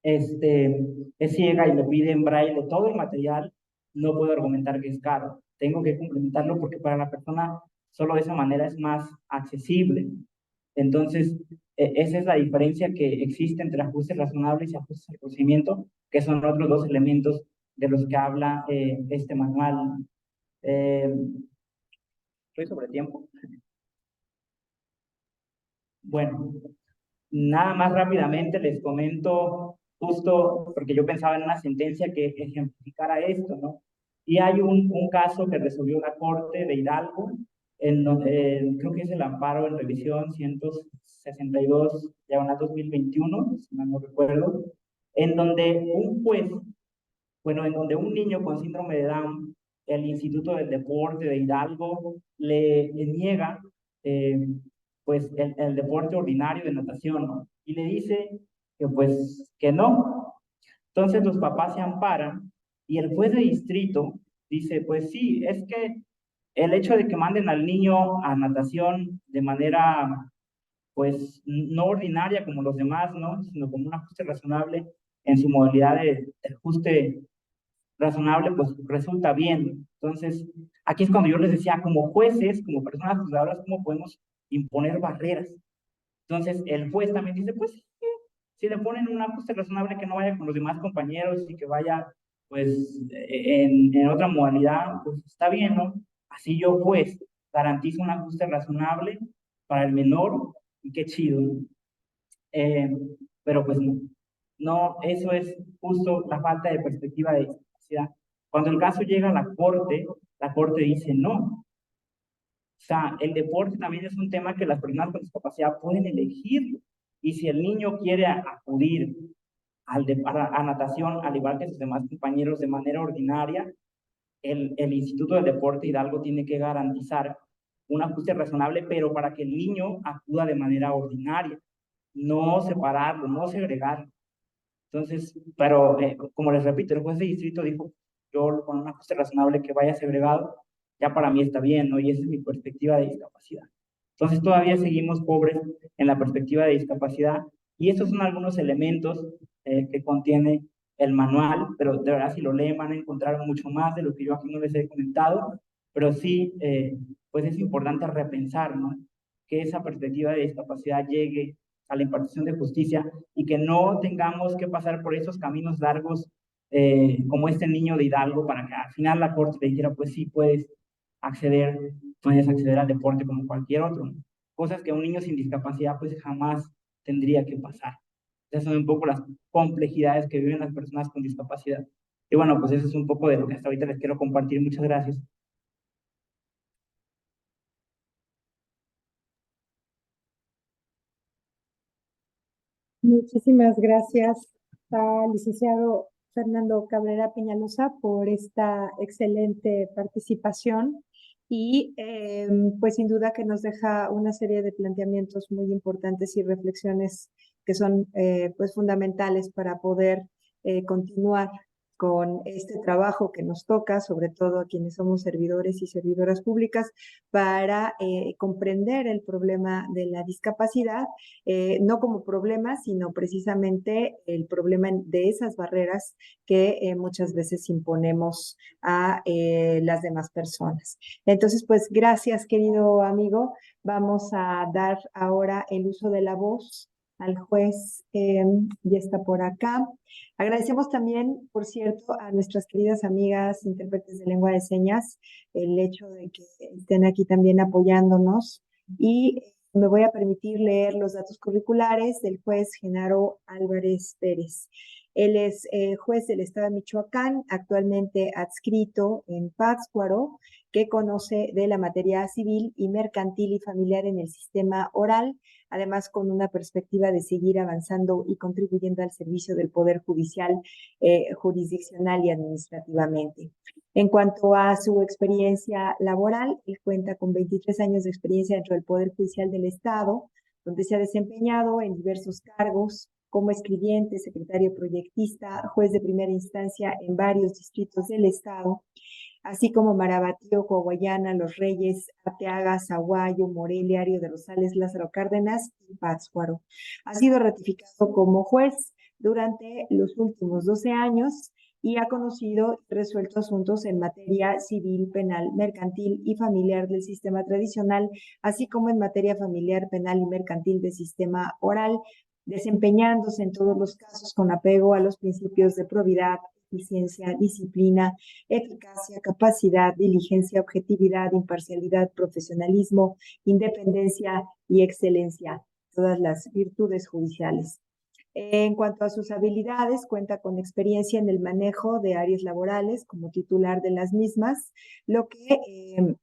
este, es ciega y me pide en braille todo el material, no puedo argumentar que es caro. Tengo que complementarlo porque para la persona solo de esa manera es más accesible. Entonces, esa es la diferencia que existe entre ajustes razonables y ajustes al procedimiento, que son otros dos elementos de los que habla este manual. Eh, Estoy sobre tiempo. Bueno, nada más rápidamente les comento, justo porque yo pensaba en una sentencia que ejemplificara esto, ¿no? Y hay un caso que resolvió la Corte de Hidalgo, en donde creo que es el amparo en revisión 162, diagonal 2021, si mal no recuerdo, en donde un juez, bueno, en donde un niño con síndrome de Down, el Instituto del Deporte de Hidalgo le niega eh, pues el deporte ordinario de natación, ¿no? Y le dice que pues que no. Entonces los papás se amparan y el juez de distrito dice, pues sí, es que el hecho de que manden al niño a natación de manera pues no ordinaria como los demás, ¿no? Sino como un ajuste razonable en su modalidad de ajuste razonable, pues resulta bien. Entonces, aquí es cuando yo les decía, como jueces, como personas juzgadoras, ¿cómo podemos imponer barreras? Entonces, el juez también dice, pues, si le ponen un ajuste razonable que no vaya con los demás compañeros y que vaya, pues, en otra modalidad, pues está bien, ¿no? Así yo, juez, garantizo un ajuste razonable para el menor y qué chido, ¿no? Eh, pero pues no, eso es justo la falta de perspectiva de discapacidad. Cuando el caso llega a la corte dice no. O sea, el deporte también es un tema que las personas con discapacidad pueden elegir. Y si el niño quiere acudir a natación, al igual que sus demás compañeros, de manera ordinaria, el Instituto del Deporte Hidalgo tiene que garantizar un ajuste razonable, pero para que el niño acuda de manera ordinaria, no separarlo, no segregarlo. Entonces, pero como les repito, el juez de distrito dijo, yo con un ajuste razonable que vaya segregado, ya para mí está bien, ¿no? Y esa es mi perspectiva de discapacidad. Entonces, todavía seguimos pobres en la perspectiva de discapacidad, y estos son algunos elementos que contiene el manual, pero de verdad si lo leen van a encontrar mucho más de lo que yo aquí no les he comentado, pero sí, pues es importante repensar, ¿no? Que esa perspectiva de discapacidad llegue a la impartición de justicia y que no tengamos que pasar por esos caminos largos como este niño de Hidalgo para que al final la corte le dijera, pues sí, acceder, puedes acceder al deporte como cualquier otro, ¿no? Cosas que un niño sin discapacidad pues jamás tendría que pasar. Esas son un poco las complejidades que viven las personas con discapacidad. Y bueno, pues eso es un poco de lo que hasta ahorita les quiero compartir. Muchas gracias. Muchísimas gracias al licenciado Fernando Cabrera Peñalosa por esta excelente participación y pues sin duda que nos deja una serie de planteamientos muy importantes y reflexiones que son pues fundamentales para poder continuar con este trabajo que nos toca, sobre todo a quienes somos servidores y servidoras públicas, para comprender el problema de la discapacidad, no como problema, sino precisamente el problema de esas barreras que muchas veces imponemos a las demás personas. Entonces, pues gracias, querido amigo. Vamos a dar ahora el uso de la voz al juez, ya está por acá. Agradecemos también, por cierto, a nuestras queridas amigas intérpretes de lengua de señas el hecho de que estén aquí también apoyándonos y me voy a permitir leer los datos curriculares del juez Genaro Álvarez Pérez. Él es juez del Estado de Michoacán, actualmente adscrito en Pátzcuaro, que conoce de la materia civil y mercantil y familiar en el sistema oral, además con una perspectiva de seguir avanzando y contribuyendo al servicio del Poder Judicial, jurisdiccional y administrativamente. En cuanto a su experiencia laboral, él cuenta con 23 años de experiencia dentro del Poder Judicial del Estado, donde se ha desempeñado en diversos cargos como escribiente, secretario proyectista, juez de primera instancia en varios distritos del Estado, así como Marabatío, Coahuayana, Los Reyes, Arteaga, Zaguayo, Morelia, Río de Rosales, Lázaro Cárdenas y Pátzcuaro. Ha sido ratificado como juez durante los últimos 12 años y ha conocido y resuelto asuntos en materia civil, penal, mercantil y familiar del sistema tradicional, así como en materia familiar, penal y mercantil del sistema oral, desempeñándose en todos los casos con apego a los principios de probidad, eficiencia, disciplina, eficacia, capacidad, diligencia, objetividad, imparcialidad, profesionalismo, independencia y excelencia, todas las virtudes judiciales. En cuanto a sus habilidades, cuenta con experiencia en el manejo de áreas laborales como titular de las mismas, lo que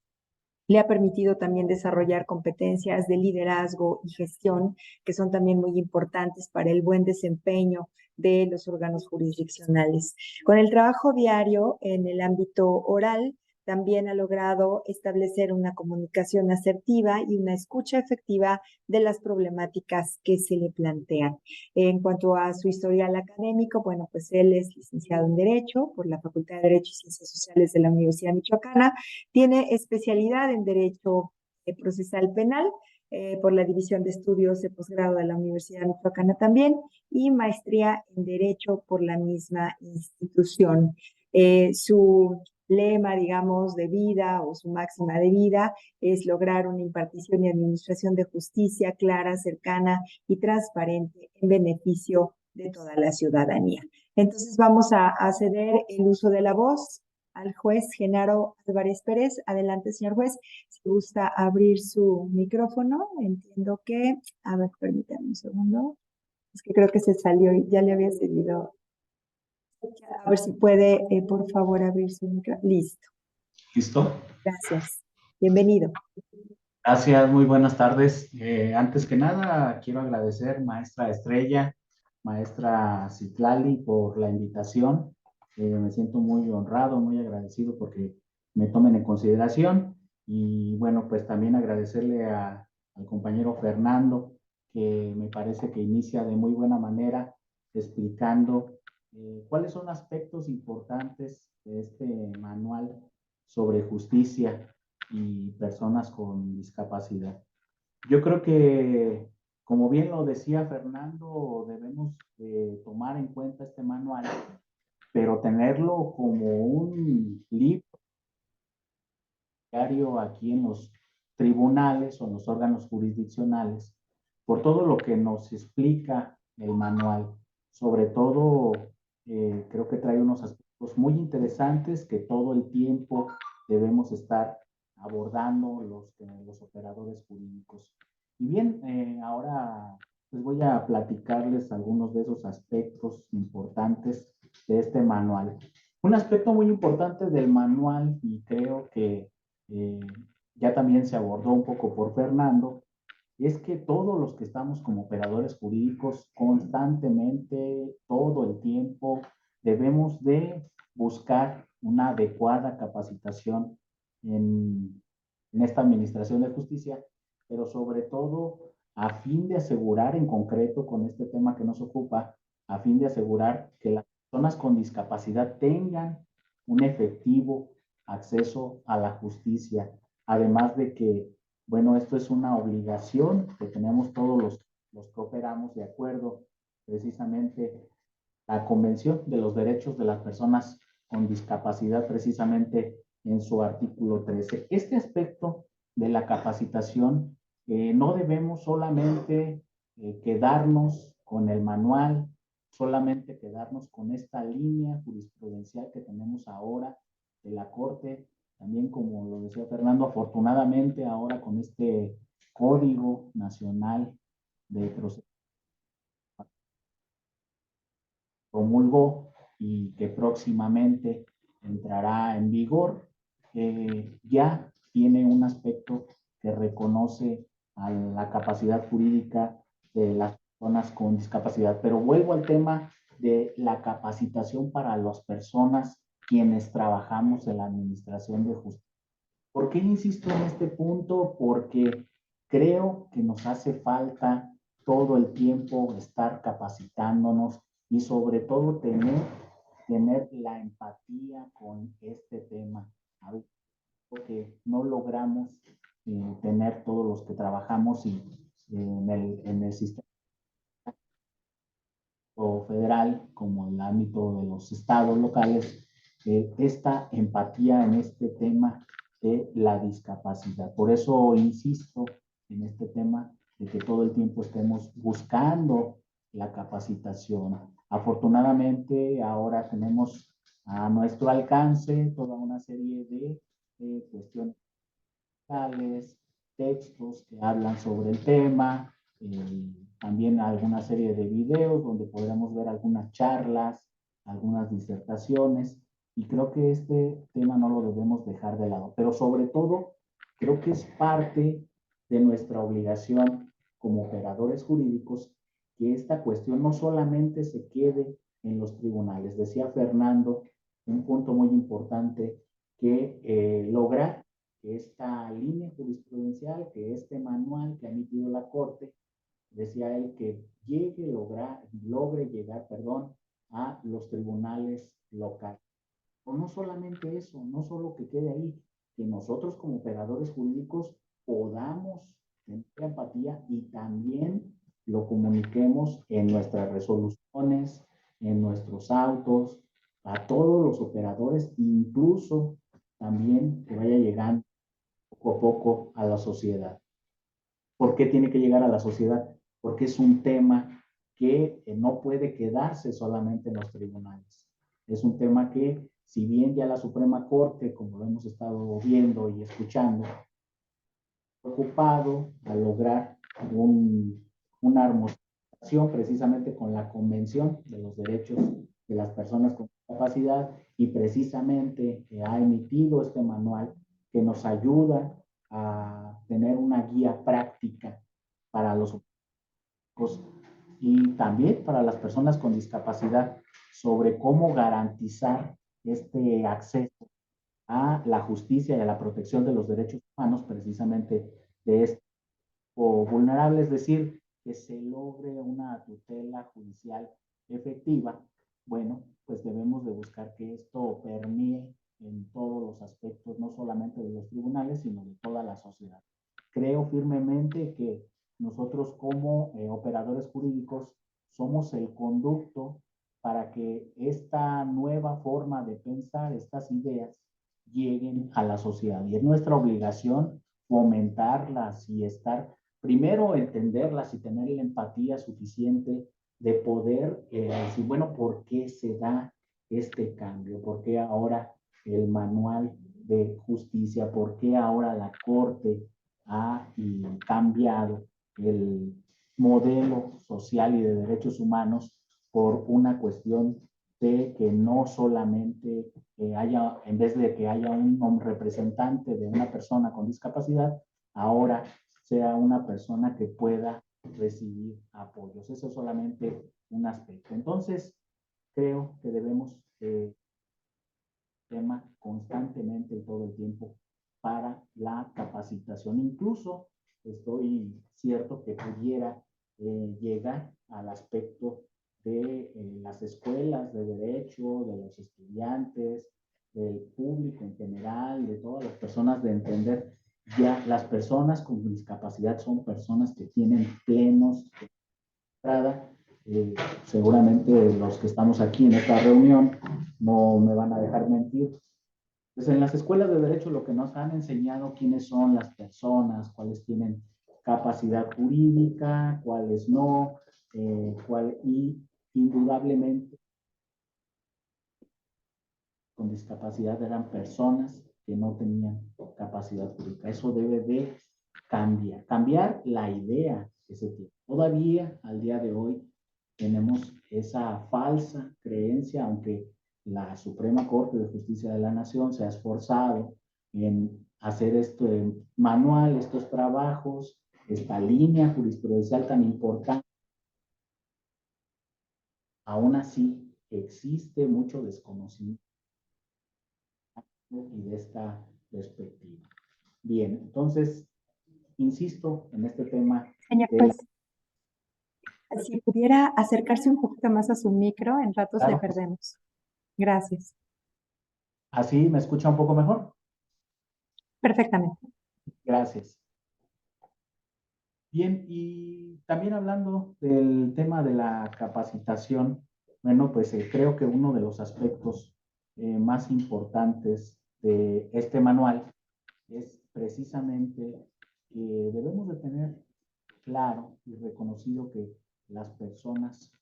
le ha permitido también desarrollar competencias de liderazgo y gestión, que son también muy importantes para el buen desempeño de los órganos jurisdiccionales. Con el trabajo diario en el ámbito oral, también ha logrado establecer una comunicación asertiva y una escucha efectiva de las problemáticas que se le plantean. En cuanto a su historial académico, bueno, pues él es licenciado en Derecho por la Facultad de Derecho y Ciencias Sociales de la Universidad Michoacana, tiene especialidad en Derecho Procesal Penal por la División de Estudios de Posgrado de la Universidad Michoacana también y maestría en Derecho por la misma institución. Su lema, digamos, de vida o su máxima de vida es lograr una impartición y administración de justicia clara, cercana y transparente en beneficio de toda la ciudadanía. Entonces vamos a ceder el uso de la voz al juez Genaro Álvarez Pérez. Adelante, señor juez, si gusta abrir su micrófono. Entiendo que, a ver, permítame un segundo. Es que creo que se salió y ya le había cedido. A ver si puede, por favor, abrir su micro. Listo, ¿Listo? gracias. Bienvenido. Gracias, muy buenas tardes. Antes que nada, quiero agradecer, maestra Estrella, maestra Citlali, por la invitación. Me siento muy honrado, muy agradecido porque me tomen en consideración. Y bueno, pues también agradecerle al compañero Fernando, que me parece que inicia de muy buena manera explicando cuáles son aspectos importantes de este manual sobre justicia y personas con discapacidad. Yo creo que, como bien lo decía Fernando, debemos tomar en cuenta este manual, pero tenerlo como un libro diario aquí en los tribunales o en los órganos jurisdiccionales, por todo lo que nos explica el manual. Sobre todo, creo que trae unos aspectos muy interesantes que todo el tiempo debemos estar abordando los operadores jurídicos. Y bien, ahora les voy a platicarles algunos de esos aspectos importantes de este manual. Un aspecto muy importante del manual, y creo que eh, ya también se abordó un poco por Fernando, es que todos los que estamos como operadores jurídicos constantemente, todo el tiempo, debemos de buscar una adecuada capacitación en esta administración de justicia, pero sobre todo a fin de asegurar en concreto con este tema que nos ocupa, a fin de asegurar que las personas con discapacidad tengan un efectivo acceso a la justicia, además de que, bueno, esto es una obligación que tenemos todos los que operamos de acuerdo precisamente a la Convención de los Derechos de las Personas con Discapacidad, precisamente en su artículo 13. Este aspecto de la capacitación no debemos solamente quedarnos con el manual, solamente quedarnos con esta línea jurisprudencial que tenemos ahora de la Corte, también como lo decía Fernando, afortunadamente ahora con este Código Nacional de Procedimientos promulgó y que próximamente entrará en vigor, ya tiene un aspecto que reconoce a la capacidad jurídica de las personas con discapacidad. Pero vuelvo al tema de la capacitación para las personas quienes trabajamos en la administración de justicia. ¿Por qué insisto en este punto? Porque creo que nos hace falta todo el tiempo estar capacitándonos y sobre todo tener la empatía con este tema. Algo que no logramos tener todos los que trabajamos y, en el sistema federal como en el ámbito de los estados locales, esta empatía en este tema de la discapacidad. Por eso insisto en este tema de que todo el tiempo estemos buscando la capacitación. Afortunadamente ahora tenemos a nuestro alcance toda una serie de cuestiones legales, textos que hablan sobre el tema, también alguna serie de videos donde podremos ver algunas charlas, algunas disertaciones, y creo que este tema no lo debemos dejar de lado, pero sobre todo creo que es parte de nuestra obligación como operadores jurídicos que esta cuestión no solamente se quede en los tribunales. Decía Fernando, un punto muy importante, que lograr que esta línea jurisprudencial, que este manual que ha emitido la Corte, decía él, que logre llegar, a los tribunales locales. O no solamente eso, no solo que quede ahí, que nosotros como operadores jurídicos podamos tener empatía y también lo comuniquemos en nuestras resoluciones, en nuestros autos, a todos los operadores, incluso también que vaya llegando poco a poco a la sociedad. ¿Por qué tiene que llegar a la sociedad? Porque es un tema que no puede quedarse solamente en los tribunales. Es un tema que, si bien ya la Suprema Corte, como lo hemos estado viendo y escuchando, preocupado a lograr una armonización precisamente con la Convención de los Derechos de las Personas con capacidad y precisamente ha emitido este manual que nos ayuda a tener una guía práctica para los y también para las personas con discapacidad sobre cómo garantizar este acceso a la justicia y a la protección de los derechos humanos precisamente de estos vulnerables, es decir, que se logre una tutela judicial efectiva. Bueno, pues debemos de buscar que esto permee en todos los aspectos, no solamente de los tribunales, sino de toda la sociedad. Creo firmemente que nosotros como operadores jurídicos somos el conducto para que esta nueva forma de pensar, estas ideas, lleguen a la sociedad. Y es nuestra obligación fomentarlas y estar, primero entenderlas y tener la empatía suficiente de poder decir, bueno, ¿por qué se da este cambio? ¿Por qué ahora el manual de justicia? ¿Por qué ahora la Corte ha cambiado el modelo social y de derechos humanos por una cuestión de que no solamente haya, en vez de que haya un representante de una persona con discapacidad, ahora sea una persona que pueda recibir apoyos? Eso es solamente un aspecto. Entonces, creo que debemos tema constantemente y todo el tiempo para la capacitación. Incluso estoy cierto que pudiera llegar al aspecto de las escuelas de derecho, de los estudiantes, del público en general, de todas las personas, de entender ya las personas con discapacidad son personas que tienen plenos de entrada. Seguramente los que estamos aquí en esta reunión no me van a dejar mentir. Pues en las escuelas de derecho lo que nos han enseñado quiénes son las personas, cuáles tienen capacidad jurídica, cuáles no, y indudablemente con discapacidad eran personas que no tenían capacidad jurídica. Eso debe de cambiar la idea que se tiene. Todavía al día de hoy tenemos esa falsa creencia, aunque la Suprema Corte de Justicia de la Nación se ha esforzado en hacer este manual, estos trabajos, esta línea jurisprudencial tan importante. Aún así, existe mucho desconocimiento y de esta perspectiva. Bien, entonces, insisto en este tema. Señor juez, si pudiera acercarse un poquito más a su micro, en ratos le Claro. perdemos. Gracias. ¿Así me escucha un poco mejor? Perfectamente. Gracias. Bien, y también hablando del tema de la capacitación, bueno, pues creo que uno de los aspectos más importantes de este manual es precisamente que debemos de tener claro y reconocido que las personas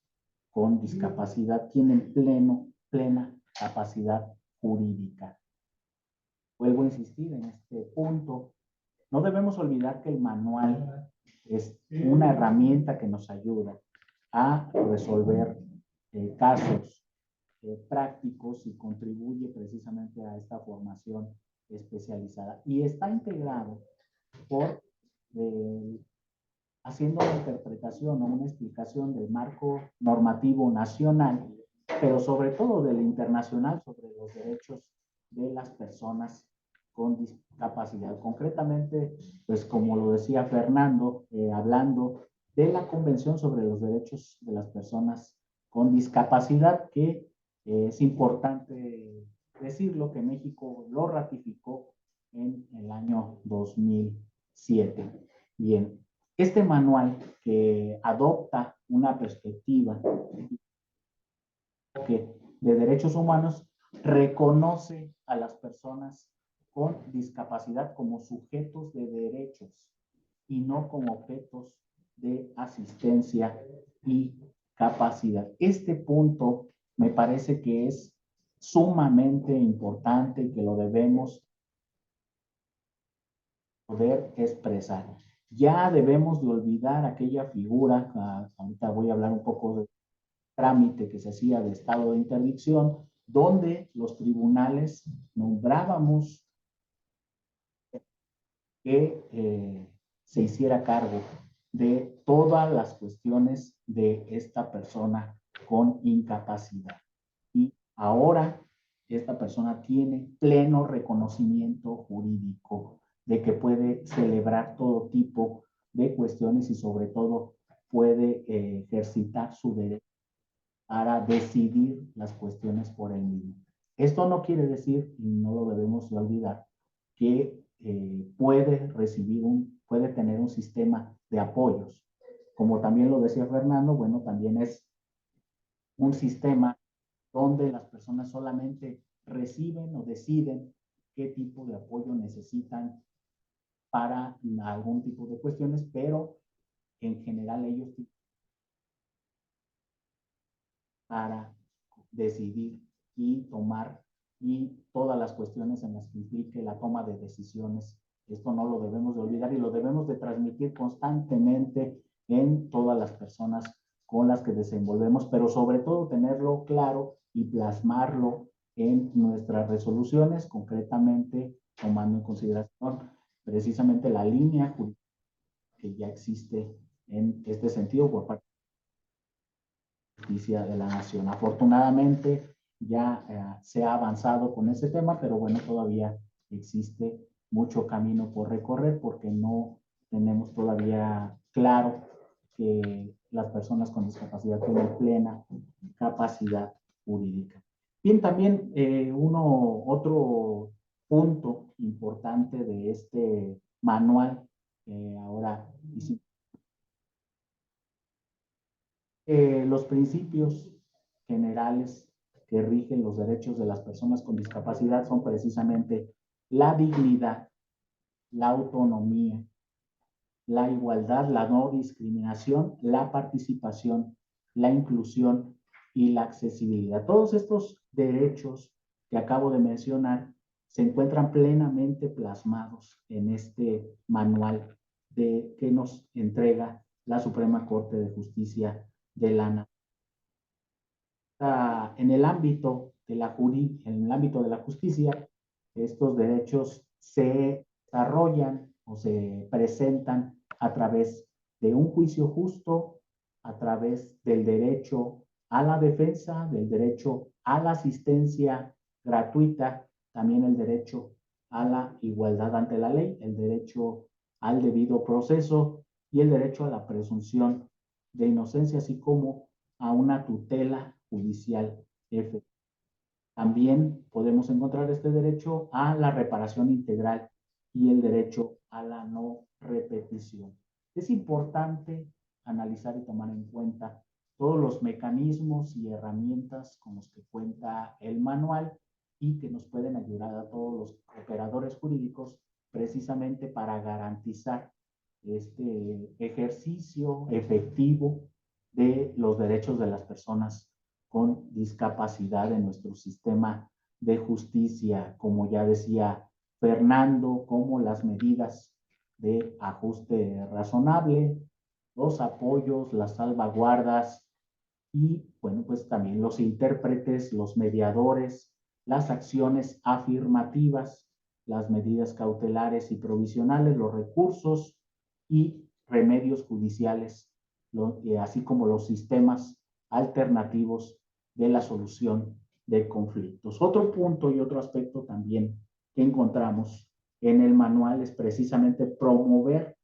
con discapacidad tienen plena capacidad jurídica. Vuelvo a insistir en este punto. No debemos olvidar que el manual es una herramienta que nos ayuda a resolver casos prácticos y contribuye precisamente a esta formación especializada. Y está integrado por haciendo una interpretación o una explicación del marco normativo nacional, pero sobre todo del internacional sobre los derechos de las personas con discapacidad. Concretamente, pues como lo decía Fernando, hablando de la Convención sobre los Derechos de las Personas con Discapacidad, que es importante decirlo, que México lo ratificó en el año 2007. Bien, este manual que adopta una perspectiva de derechos humanos reconoce a las personas con discapacidad como sujetos de derechos y no como objetos de asistencia y capacidad. Este punto me parece que es sumamente importante y que lo debemos poder expresar. Ya debemos de olvidar aquella figura, ahorita voy a hablar un poco de trámite que se hacía de estado de interdicción, donde los tribunales nombrábamos que se hiciera cargo de todas las cuestiones de esta persona con incapacidad. Y ahora esta persona tiene pleno reconocimiento jurídico de que puede celebrar todo tipo de cuestiones y sobre todo puede ejercitar su derecho para decidir las cuestiones por él mismo. Esto no quiere decir, y no lo debemos de olvidar, que puede tener un sistema de apoyos. Como también lo decía Fernando, bueno, también es un sistema donde las personas solamente reciben o deciden qué tipo de apoyo necesitan para algún tipo de cuestiones, pero en general ellos para decidir y tomar y todas las cuestiones en las que implique la toma de decisiones. Esto no lo debemos de olvidar y lo debemos de transmitir constantemente en todas las personas con las que desenvolvemos, pero sobre todo tenerlo claro y plasmarlo en nuestras resoluciones, concretamente tomando en consideración precisamente la línea que ya existe en este sentido por parte Justicia de la Nación. Afortunadamente ya se ha avanzado con ese tema, pero bueno, todavía existe mucho camino por recorrer porque no tenemos todavía claro que las personas con discapacidad tienen plena capacidad jurídica. Bien, también otro punto importante de este manual, ahora los principios generales que rigen los derechos de las personas con discapacidad son precisamente la dignidad, la autonomía, la igualdad, la no discriminación, la participación, la inclusión y la accesibilidad. Todos estos derechos que acabo de mencionar se encuentran plenamente plasmados en este manual que nos entrega la Suprema Corte de Justicia de la Nación. En el ámbito de la justicia, estos derechos se desarrollan o se presentan a través de un juicio justo, a través del derecho a la defensa, del derecho a la asistencia gratuita, también el derecho a la igualdad ante la ley, el derecho al debido proceso y el derecho a la presunción de inocencia, así como a una tutela judicial efectiva. También podemos encontrar este derecho a la reparación integral y el derecho a la no repetición. Es importante analizar y tomar en cuenta todos los mecanismos y herramientas con los que cuenta el manual y que nos pueden ayudar a todos los operadores jurídicos precisamente para garantizar este ejercicio efectivo de los derechos de las personas con discapacidad en nuestro sistema de justicia, como ya decía Fernando, como las medidas de ajuste razonable, los apoyos, las salvaguardas y, bueno, pues también los intérpretes, los mediadores, las acciones afirmativas, las medidas cautelares y provisionales, los recursos y remedios judiciales, así como los sistemas alternativos de la solución de conflictos. Otro punto y otro aspecto también que encontramos en el manual es precisamente promover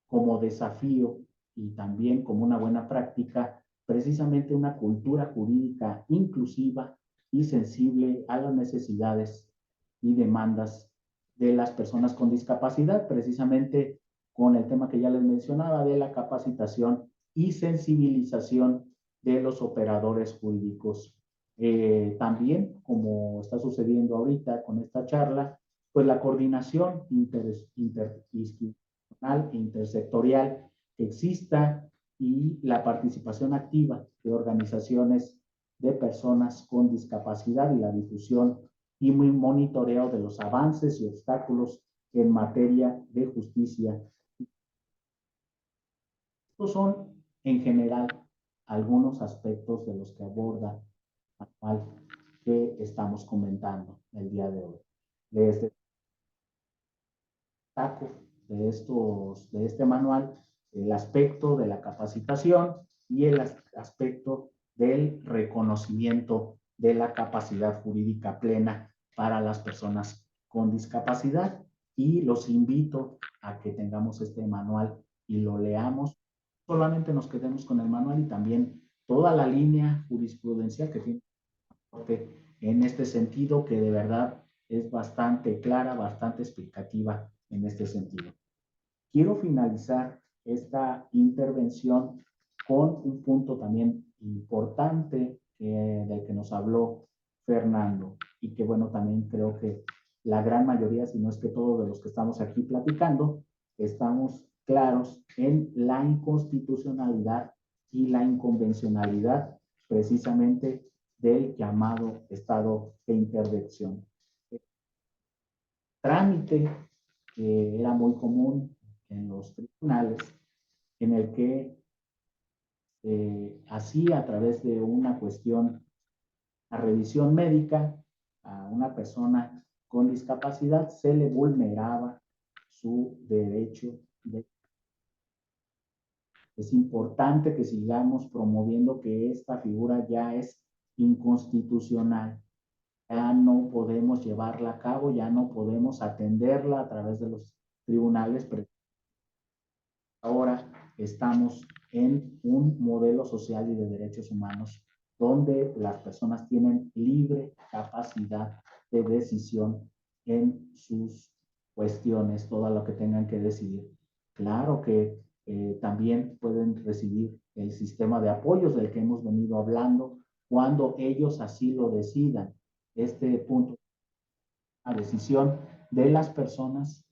como desafío y también como una buena práctica precisamente una cultura jurídica inclusiva y sensible a las necesidades y demandas de las personas con discapacidad, precisamente con el tema que ya les mencionaba de la capacitación y sensibilización de los operadores jurídicos. También, como está sucediendo ahorita con esta charla, pues la coordinación interinstitucional e intersectorial que exista y la participación activa de organizaciones de personas con discapacidad y la difusión y monitoreo de los avances y obstáculos en materia de justicia. Estos son, en general, algunos aspectos de los que aborda el manual que estamos comentando el día de hoy. Desde de este manual, el aspecto de la capacitación y el aspecto del reconocimiento de la capacidad jurídica plena para las personas con discapacidad. Y los invito a que tengamos este manual y lo leamos. Solamente nos quedemos con el manual y también toda la línea jurisprudencial que tiene en este sentido, que de verdad es bastante clara, bastante explicativa en este sentido. Quiero finalizar esta intervención con un punto también importante del que nos habló Fernando, y que bueno, también creo que la gran mayoría, si no es que todos de los que estamos aquí platicando, estamos claros en la inconstitucionalidad y la inconvencionalidad precisamente del llamado estado de interdicción. Trámite que era muy común en los tribunales, en el que así a través de una cuestión, a revisión médica, a una persona con discapacidad se le vulneraba su derecho de... Es importante que sigamos promoviendo que esta figura ya es inconstitucional. Ya no podemos llevarla a cabo, ya no podemos atenderla a través de los tribunales. Ahora estamos en un modelo social y de derechos humanos donde las personas tienen libre capacidad de decisión en sus cuestiones, todo lo que tengan que decidir. Claro que también pueden recibir el sistema de apoyos del que hemos venido hablando cuando ellos así lo decidan. Este punto, la decisión de las personas,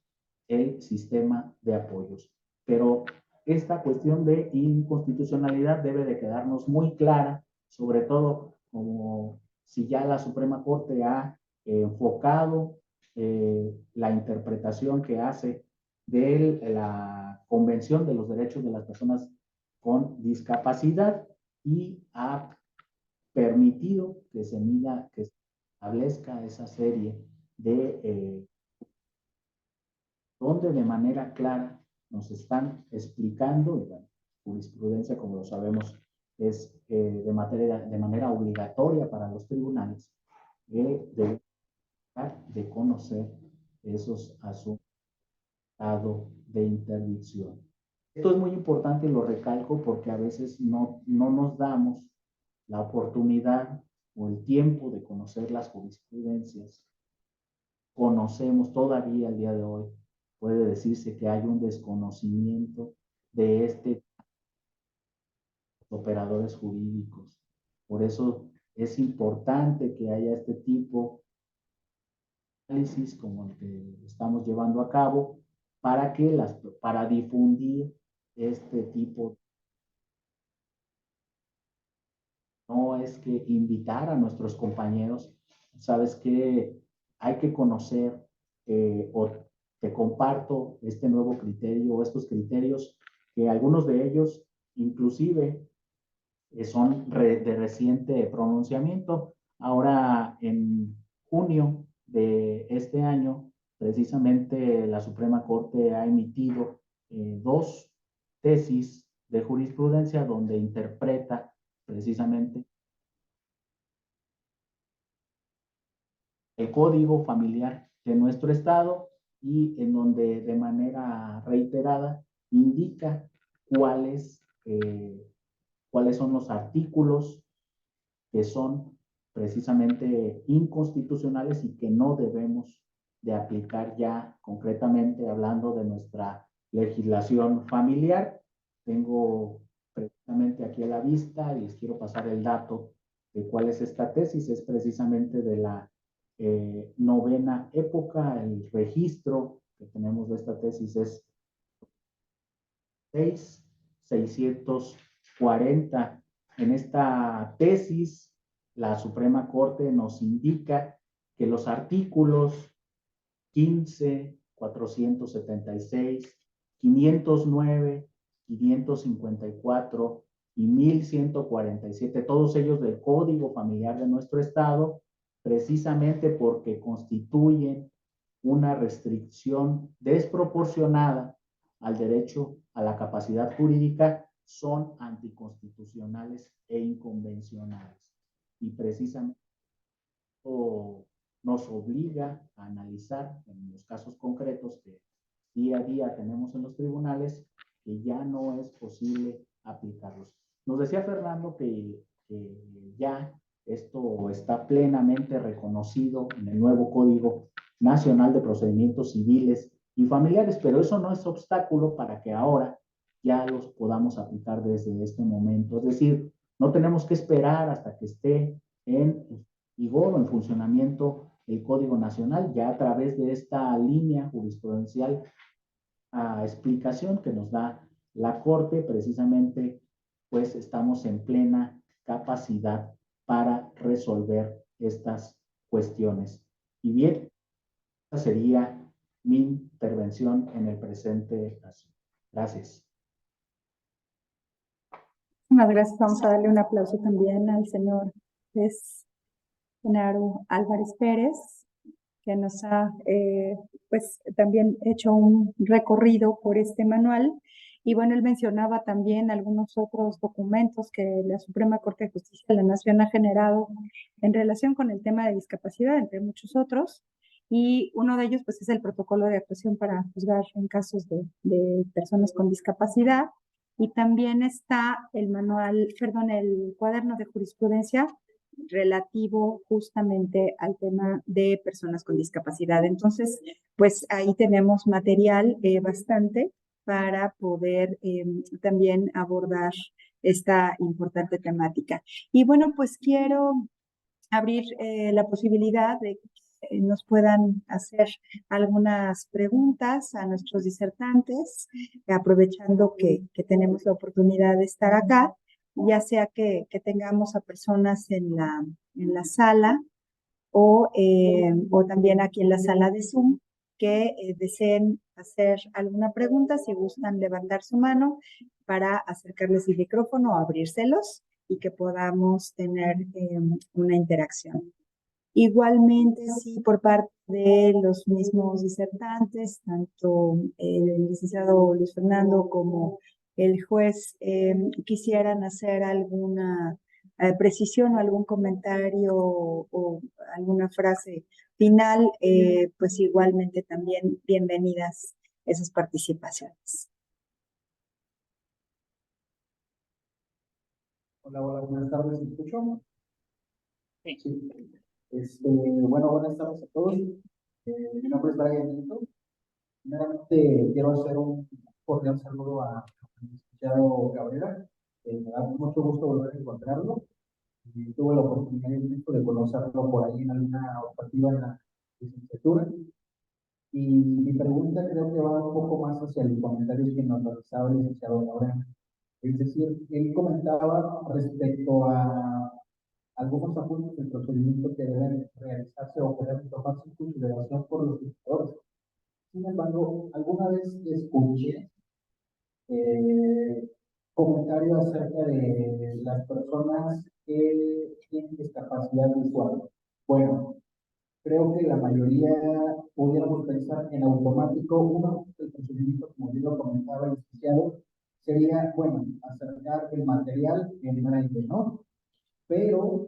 el sistema de apoyos. Pero esta cuestión de inconstitucionalidad debe de quedarnos muy clara, sobre todo como si ya la Suprema Corte ha enfocado la interpretación que hace de la Convención de los Derechos de las Personas con Discapacidad y ha permitido que se mida, que se establezca esa serie de donde de manera clara nos están explicando, y la jurisprudencia, como lo sabemos, es de manera obligatoria para los tribunales, de conocer esos asuntos de interdicción. Esto es muy importante y lo recalco porque a veces no nos damos la oportunidad o el tiempo de conocer las jurisprudencias. Conocemos todavía el día de hoy, puede decirse que hay un desconocimiento de operadores jurídicos. Por eso es importante que haya este tipo de análisis como el que estamos llevando a cabo para difundir este tipo. No es que invitar a nuestros compañeros, sabes que hay que conocer o te comparto este nuevo criterio o estos criterios que algunos de ellos inclusive son de reciente pronunciamiento. Ahora en junio de este año, precisamente la Suprema Corte ha emitido dos tesis de jurisprudencia donde interpreta precisamente el código familiar de nuestro estado y en donde de manera reiterada indica cuáles son los artículos que son precisamente inconstitucionales y que no debemos de aplicar ya concretamente hablando de nuestra legislación familiar. Tengo precisamente aquí a la vista y les quiero pasar el dato de cuál es esta tesis. Es precisamente de la novena época. El registro que tenemos de esta tesis es 640. En esta tesis, la Suprema Corte nos indica que los artículos 15, 476, 509, 554 y 1147, todos ellos del Código Familiar de nuestro Estado, precisamente porque constituyen una restricción desproporcionada al derecho a la capacidad jurídica, son anticonstitucionales e inconvencionales. Y precisamente nos obliga a analizar en los casos concretos que día a día tenemos en los tribunales que ya no es posible aplicarlos. Nos decía Fernando que ya esto está plenamente reconocido en el nuevo Código Nacional de Procedimientos Civiles y Familiares, pero eso no es obstáculo para que ahora ya los podamos aplicar desde este momento. Es decir, no tenemos que esperar hasta que esté en vigor o en funcionamiento el Código Nacional, ya a través de esta línea jurisprudencial a explicación que nos da la Corte, precisamente, pues estamos en plena capacidad para resolver estas cuestiones. Y bien, esa sería mi intervención en el presente caso. Gracias. Muchas gracias. Vamos a darle un aplauso también al señor Genaro Álvarez Pérez, que nos ha pues también hecho un recorrido por este manual. Y bueno, él mencionaba también algunos otros documentos que la Suprema Corte de Justicia de la Nación ha generado en relación con el tema de discapacidad, entre muchos otros. Y uno de ellos pues es el protocolo de actuación para juzgar en casos de personas con discapacidad. Y también está el manual, perdón, el cuaderno de jurisprudencia relativo justamente al tema de personas con discapacidad. Entonces, pues ahí tenemos material bastante para poder también abordar esta importante temática. Y bueno, pues quiero abrir la posibilidad de que nos puedan hacer algunas preguntas a nuestros disertantes, aprovechando que tenemos la oportunidad de estar acá, ya sea que tengamos a personas en la sala o también aquí en la sala de Zoom que deseen hacer alguna pregunta, si gustan levantar su mano para acercarles el micrófono o abrírselos y que podamos tener una interacción. Igualmente, sí, por parte de los mismos disertantes, tanto el licenciado Luis Fernando como el juez quisieran hacer alguna precisión o algún comentario o alguna frase final, pues igualmente también bienvenidas esas participaciones. Hola, hola, buenas tardes, ¿me escucho? Sí. Bueno, buenas tardes a todos. Mi nombre es Brian Nieto. Primeramente quiero hacer un cordial saludo a licenciado Cabrera. Me da mucho gusto volver a encontrarlo. Tuve la oportunidad de conocerlo por ahí en alguna optativa en la licenciatura. Y mi pregunta creo que va un poco más hacia el comentario que nos realizaba el licenciado Cabrera. Es decir, él comentaba respecto a algunos apuntes del procedimiento que deben realizarse o que deben tomarse en consideración por los juzgadores. Sin embargo, alguna vez escuché comentarios acerca de las personas que tienen discapacidad visual. Bueno, creo que la mayoría pudiéramos pensar en automático. Uno del procedimiento, como yo lo comentaba el licenciado, sería, bueno, acercar el material en braille, ¿no? Pero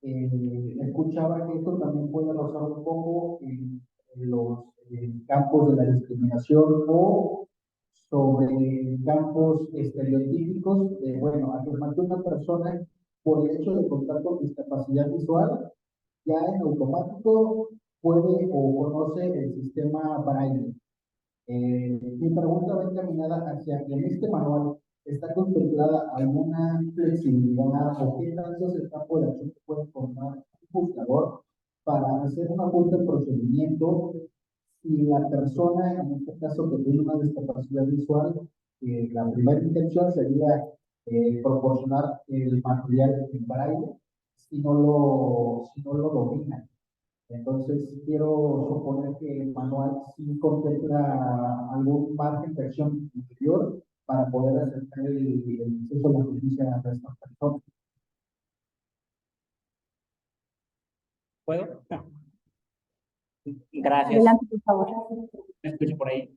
escuchaba que esto también puede rozar un poco en los campos de la discriminación o sobre campos estereotípicos de, bueno, afirmar una persona por el hecho de contar con discapacidad visual, ya en automático puede o conoce el sistema Braille. Mi pregunta va encaminada hacia que en este manual está contemplada alguna flexibilidad o qué tantos campos de acción puede formar un buscador para hacer un ajuste del procedimiento si la persona, en este caso que tiene una discapacidad visual, la primera intención sería proporcionar el material en braille si no lo domina. Entonces, quiero suponer que el manual sí contempla algún margen de acción inferior para poder acercar el acceso a la justicia a estas personas. ¿Puedo? No. Gracias. Adelante, por favor. Me escucho por ahí.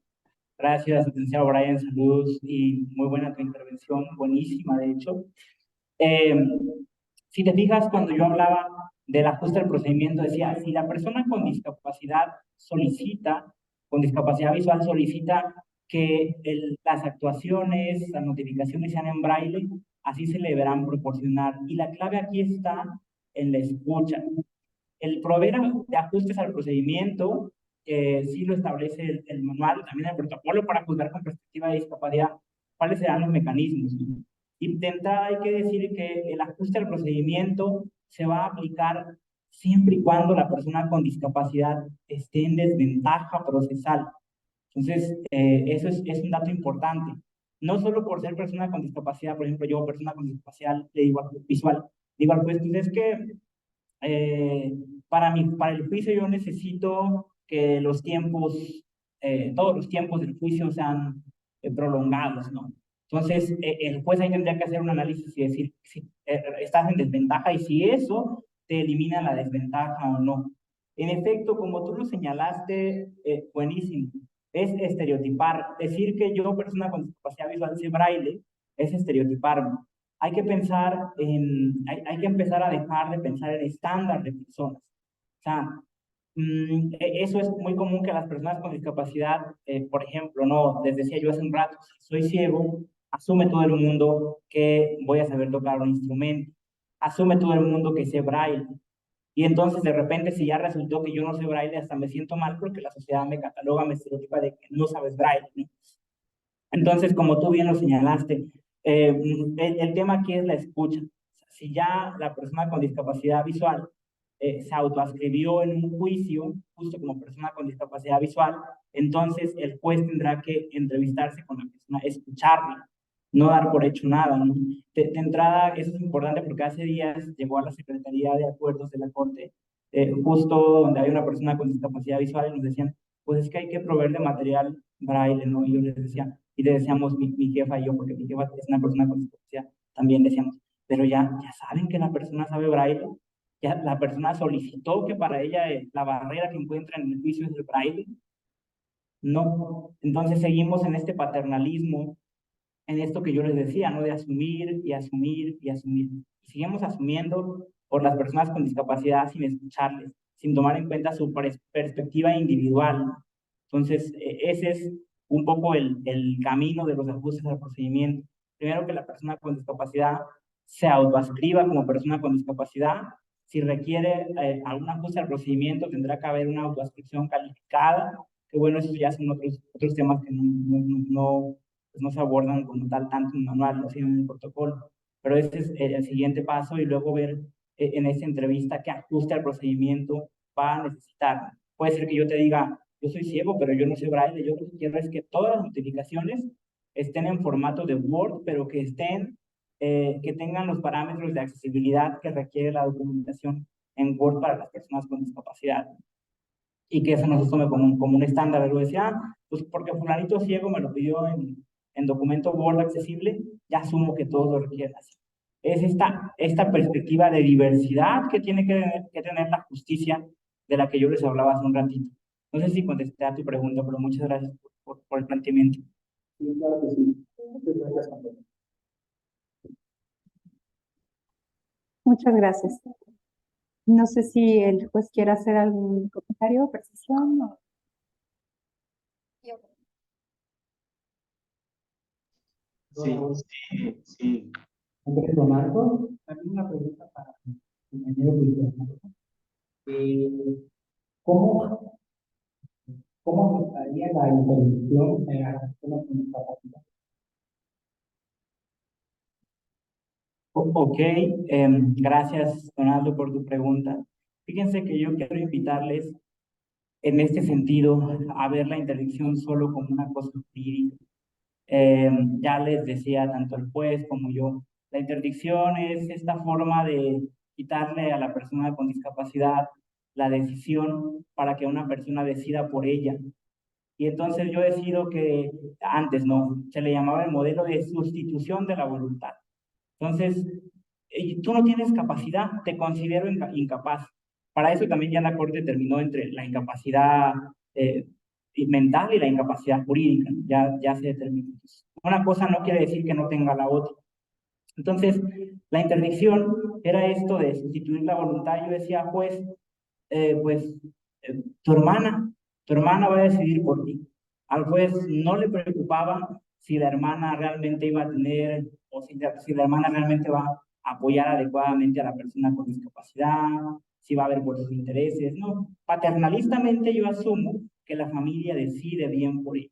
Gracias, licenciado Brian, saludos y muy buena tu intervención, buenísima de hecho. Eh, si te fijas, cuando yo hablaba del ajuste del procedimiento, decía, si la persona con discapacidad solicita, con discapacidad visual solicita que las actuaciones, las notificaciones sean en braille, así se le deberán proporcionar. Y la clave aquí está en la escucha. El proveer de ajustes al procedimiento, sí lo establece el manual, también el protocolo para juzgar con perspectiva de discapacidad, cuáles serán los mecanismos. Y de entrada hay que decir que el ajuste al procedimiento se va a aplicar siempre y cuando la persona con discapacidad esté en desventaja procesal. Entonces, eso es un dato importante. No solo por ser persona con discapacidad, por ejemplo, yo, persona con discapacidad le digo visual, digo, pues es que para el juicio yo necesito que los tiempos, todos los tiempos del juicio sean prolongados, ¿no? Entonces, el juez ahí tendría que hacer un análisis y decir si estás en desventaja y si eso te elimina la desventaja o no. En efecto, como tú lo señalaste, buenísimo, es estereotipar. Decir que yo, persona con discapacidad visual, sé braille, es estereotiparme. Hay que pensar hay que empezar a dejar de pensar en estándar de personas. O sea, eso es muy común que las personas con discapacidad, por ejemplo, no, les decía yo hace un rato, si soy ciego, asume todo el mundo que voy a saber tocar un instrumento, asume todo el mundo que sé braille. Y entonces de repente si ya resultó que yo no sé braille, hasta me siento mal porque la sociedad me cataloga, me estereotipa de que no sabes braille, ¿no? Entonces, como tú bien lo señalaste, el tema aquí es la escucha. Si ya la persona con discapacidad visual se autoascribió en un juicio, justo como persona con discapacidad visual, entonces el juez tendrá que entrevistarse con la persona, escucharla, no dar por hecho nada, ¿no? De entrada, eso es importante porque hace días llegó a la Secretaría de Acuerdos de la Corte, justo donde hay una persona con discapacidad visual, y nos decían, pues es que hay que proveer de material braille, ¿no? Y yo les decía, y le decíamos mi jefa y yo, porque mi jefa es una persona con discapacidad, también decíamos, pero ya saben que la persona sabe braille, ya la persona solicitó que para ella la barrera que encuentra en el juicio es el braille. No, entonces seguimos en este paternalismo, en esto que yo les decía, ¿no? De asumir y asumir y asumir. Y seguimos asumiendo por las personas con discapacidad sin escucharles, sin tomar en cuenta su perspectiva individual. Entonces, ese es un poco el camino de los ajustes al procedimiento. Primero, que la persona con discapacidad se autoascriba como persona con discapacidad. Si requiere algún ajuste al procedimiento, tendrá que haber una autoascripción calificada, que bueno, esos ya son otros temas que no se abordan como tal tanto en el manual, no sino en el protocolo. Pero ese es el siguiente paso y luego ver en esta entrevista qué ajuste al procedimiento va a necesitar. Puede ser que yo te diga, yo soy ciego, pero yo no sé braille, yo lo que quiero es que todas las notificaciones estén en formato de Word, pero que que tengan los parámetros de accesibilidad que requiere la documentación en Word para las personas con discapacidad. Y que eso no se tome como un estándar. Lo decía, pues porque fulanito ciego me lo pidió en documento Word accesible, ya asumo que todos lo requieren así. Es esta perspectiva de diversidad que tiene que tener la justicia de la que yo les hablaba hace un ratito. No sé si contesté a tu pregunta, pero muchas gracias por el planteamiento. Sí, claro que sí. Muchas gracias, Antonio. Muchas gracias. No sé si el juez quiere hacer algún comentario o precisión. Sí. Andrés Leonardo, también una pregunta para el compañero Luis. ¿Cómo, cómo afectaría la intervención en las personas con discapacidad? Ok, gracias, Donaldo, por tu pregunta. Fíjense que yo quiero invitarles en este sentido a ver la interdicción solo como una cosa jurídica. Ya les decía tanto el juez como yo, la interdicción es esta forma de quitarle a la persona con discapacidad la decisión para que una persona decida por ella. Y entonces yo decido que antes no, se le llamaba el modelo de sustitución de la voluntad. Entonces, tú no tienes capacidad, te considero incapaz. Para eso también ya la Corte determinó entre la incapacidad mental y la incapacidad jurídica, ya se determinó. Una cosa no quiere decir que no tenga la otra. Entonces, la interdicción era esto de sustituir la voluntad. Yo decía, pues, pues, tu hermana va a decidir por ti. Al juez no le preocupaba si la hermana realmente iba a tener, o si la hermana realmente va a apoyar adecuadamente a la persona con discapacidad, si va a haber por sus intereses. No, paternalistamente yo asumo que la familia decide bien por ella.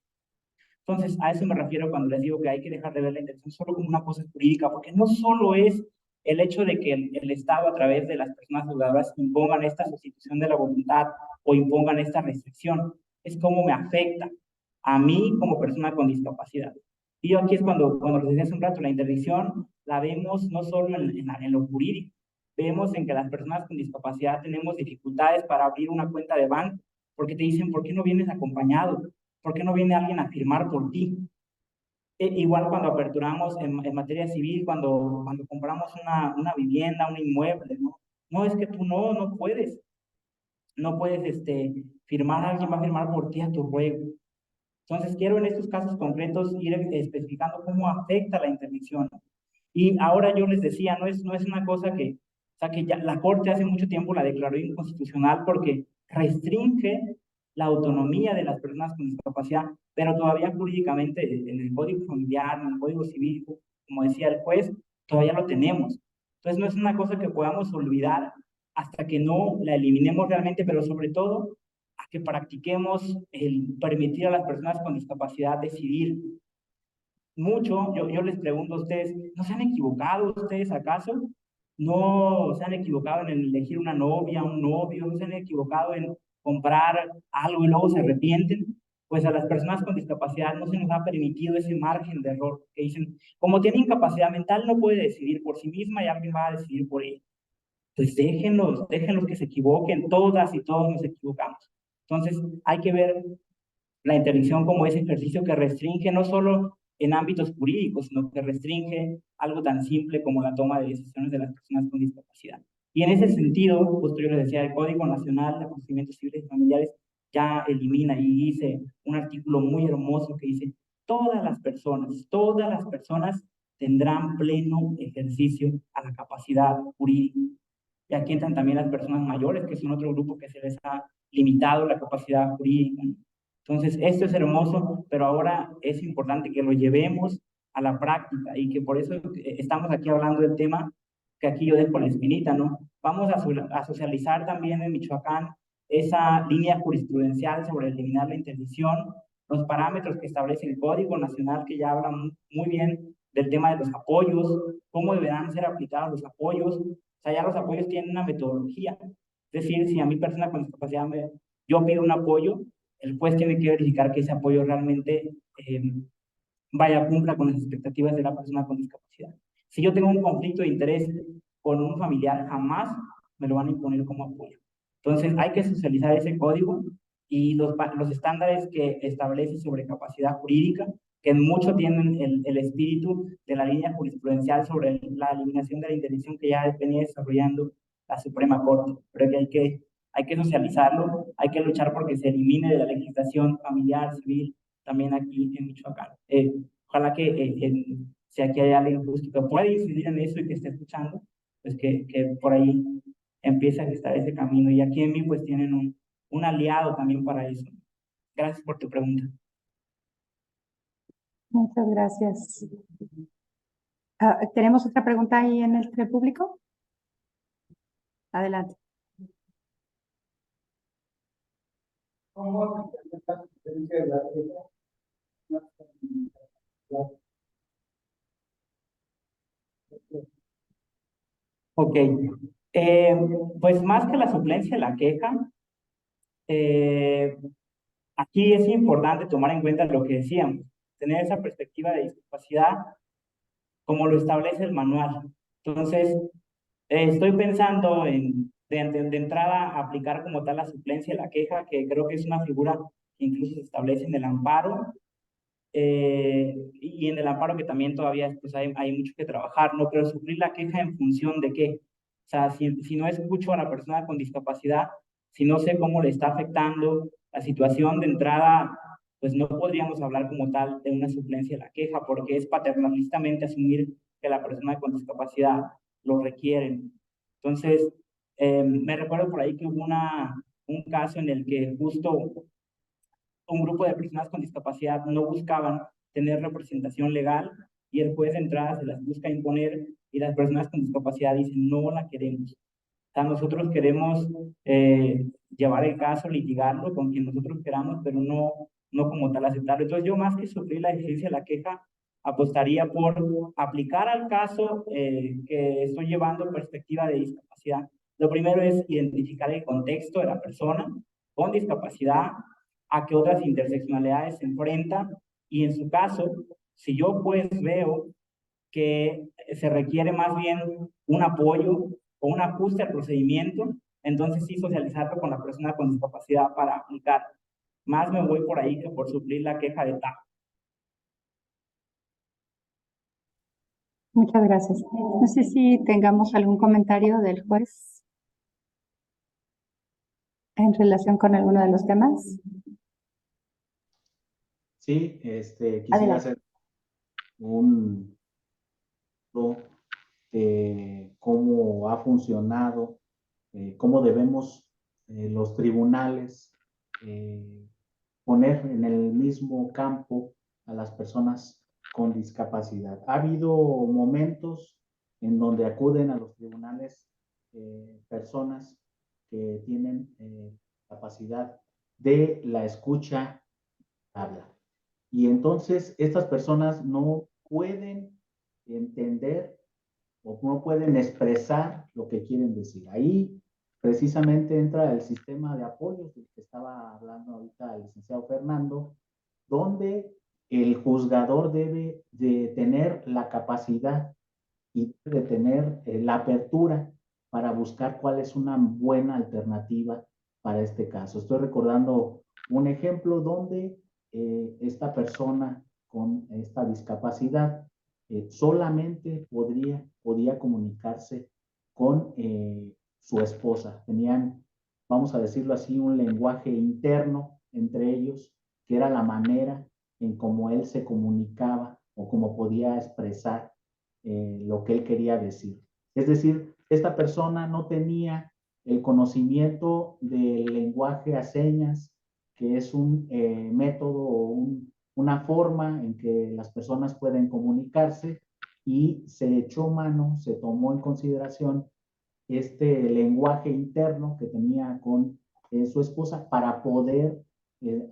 Entonces, a eso me refiero cuando les digo que hay que dejar de ver la intención solo como una cosa jurídica, porque no solo es el hecho de que el Estado, a través de las personas juzgadoras, impongan esta sustitución de la voluntad o impongan esta restricción, es cómo me afecta a mí como persona con discapacidad. Y yo aquí es cuando les decía hace un rato, la interdicción la vemos no solo en lo jurídico, vemos en que las personas con discapacidad tenemos dificultades para abrir una cuenta de banco, porque te dicen, ¿por qué no vienes acompañado? ¿Por qué no viene alguien a firmar por ti? Igual cuando aperturamos en materia civil, cuando compramos una vivienda, un inmueble, ¿no? No, es que tú no puedes. No puedes firmar, alguien va a firmar por ti a tu ruego. Entonces, quiero en estos casos concretos ir especificando cómo afecta la interdicción. Y ahora yo les decía, no es una cosa o sea, que ya la Corte hace mucho tiempo la declaró inconstitucional porque restringe la autonomía de las personas con discapacidad, pero todavía jurídicamente en el Código Familiar, en el Código Civil, como decía el juez, todavía lo tenemos. Entonces, no es una cosa que podamos olvidar hasta que no la eliminemos realmente, pero sobre todo a que practiquemos el permitir a las personas con discapacidad decidir mucho. Yo les pregunto a ustedes, ¿no se han equivocado ustedes acaso? ¿No se han equivocado en elegir una novia, un novio? ¿No se han equivocado en comprar algo y luego se arrepienten? Pues a las personas con discapacidad no se nos ha permitido ese margen de error, que dicen, como tiene incapacidad mental, no puede decidir por sí misma y alguien va a decidir por ella. Pues déjenlos que se equivoquen, todas y todos nos equivocamos. Entonces, hay que ver la interdicción como ese ejercicio que restringe no solo en ámbitos jurídicos, sino que restringe algo tan simple como la toma de decisiones de las personas con discapacidad. Y en ese sentido, justo yo les decía, el Código Nacional de Procedimientos Civiles y Familiares ya elimina y dice un artículo muy hermoso que dice, todas las personas tendrán pleno ejercicio a la capacidad jurídica. Y aquí entran también las personas mayores, que son otro grupo que se les ha limitado la capacidad jurídica. Entonces, esto es hermoso, pero ahora es importante que lo llevemos a la práctica y que por eso estamos aquí hablando del tema que aquí yo dejo la espinita, ¿no? Vamos a socializar también en Michoacán esa línea jurisprudencial sobre eliminar la interdicción, los parámetros que establece el Código Nacional, que ya habla muy bien del tema de los apoyos, cómo deberán ser aplicados los apoyos. O sea, ya los apoyos tienen una metodología. Es decir, si a mi persona con discapacidad yo pido un apoyo, el juez tiene que verificar que ese apoyo realmente cumpla con las expectativas de la persona con discapacidad. Si yo tengo un conflicto de interés con un familiar, jamás me lo van a imponer como apoyo. Entonces, hay que socializar ese código y los estándares que establece sobre capacidad jurídica, que en mucho tienen el espíritu de la línea jurisprudencial sobre la eliminación de la interdicción que ya venía desarrollando la Suprema Corte, pero que hay que socializarlo, hay que luchar porque se elimine de la legislación familiar, civil, también aquí en Michoacán. Ojalá que si aquí hay alguien justo que pueda incidir en eso y que esté escuchando, pues que por ahí empiece a gestar ese camino. Y aquí en mí pues tienen un aliado también para eso. Gracias por tu pregunta. Muchas gracias. ¿Tenemos otra pregunta ahí en el público? Adelante. ¿Cómo la diferencia de la Ok. Pues más que la suplencia de la queja, aquí es importante tomar en cuenta lo que decíamos, tener esa perspectiva de discapacidad como lo establece el manual. Entonces, estoy pensando de entrada aplicar como tal la suplencia de la queja, que creo que es una figura que incluso se establece en el amparo, y en el amparo que también todavía pues hay mucho que trabajar, ¿no? Pero suplir la queja en función de qué. sea, si no escucho a la persona con discapacidad, si no sé cómo le está afectando la situación de entrada, pues no podríamos hablar como tal de una suplencia de la queja, porque es paternalistamente asumir que la persona con discapacidad lo requiere. Entonces, me recuerdo por ahí que hubo un caso en el que justo un grupo de personas con discapacidad no buscaban tener representación legal y el juez de entrada se las busca imponer y las personas con discapacidad dicen no la queremos. O sea, nosotros queremos llevar el caso, litigarlo con quien nosotros queramos, pero no como tal aceptarlo. Entonces yo más que sufrir la exigencia de la queja, apostaría por aplicar al caso que estoy llevando en perspectiva de discapacidad. Lo primero es identificar el contexto de la persona con discapacidad, a qué otras interseccionalidades se enfrenta y en su caso, si yo pues veo que se requiere más bien un apoyo o un ajuste al procedimiento, entonces sí socializarlo con la persona con discapacidad para aplicar. Más me voy por ahí que por suplir la queja de TAP. Muchas gracias. No sé si tengamos algún comentario del juez en relación con alguno de los temas. Sí, quisiera Adelante. hacer un de cómo ha funcionado, cómo debemos los tribunales poner en el mismo campo a las personas con discapacidad. Ha habido momentos en donde acuden a los tribunales personas que tienen capacidad de la escucha habla. Y entonces estas personas no pueden entender o no pueden expresar lo que quieren decir. Ahí precisamente entra el sistema de apoyos del que estaba hablando ahorita el licenciado Fernando, donde el juzgador debe de tener la capacidad y de tener la apertura para buscar cuál es una buena alternativa para este caso. Estoy recordando un ejemplo donde esta persona con esta discapacidad solamente podía comunicarse con su esposa. Tenían, vamos a decirlo así, un lenguaje interno entre ellos, que era la manera en cómo él se comunicaba o cómo podía expresar lo que él quería decir. Es decir, esta persona no tenía el conocimiento del lenguaje a señas, que es un método o una forma en que las personas pueden comunicarse, y se echó mano, se tomó en consideración este lenguaje interno que tenía con su esposa para poder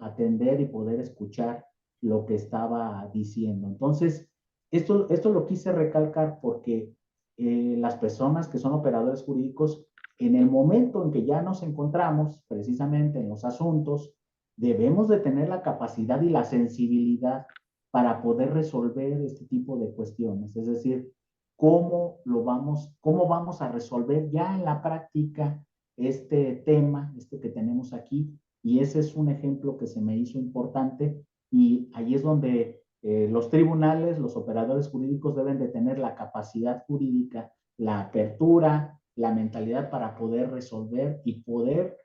atender y poder escuchar lo que estaba diciendo. Entonces, esto lo quise recalcar porque las personas que son operadores jurídicos, en el momento en que ya nos encontramos precisamente en los asuntos, debemos de tener la capacidad y la sensibilidad para poder resolver este tipo de cuestiones. Es decir, cómo vamos a resolver ya en la práctica este tema, que tenemos aquí. Y ese es un ejemplo que se me hizo importante, y ahí es donde los tribunales, los operadores jurídicos deben de tener la capacidad jurídica, la apertura, la mentalidad para poder resolver y poder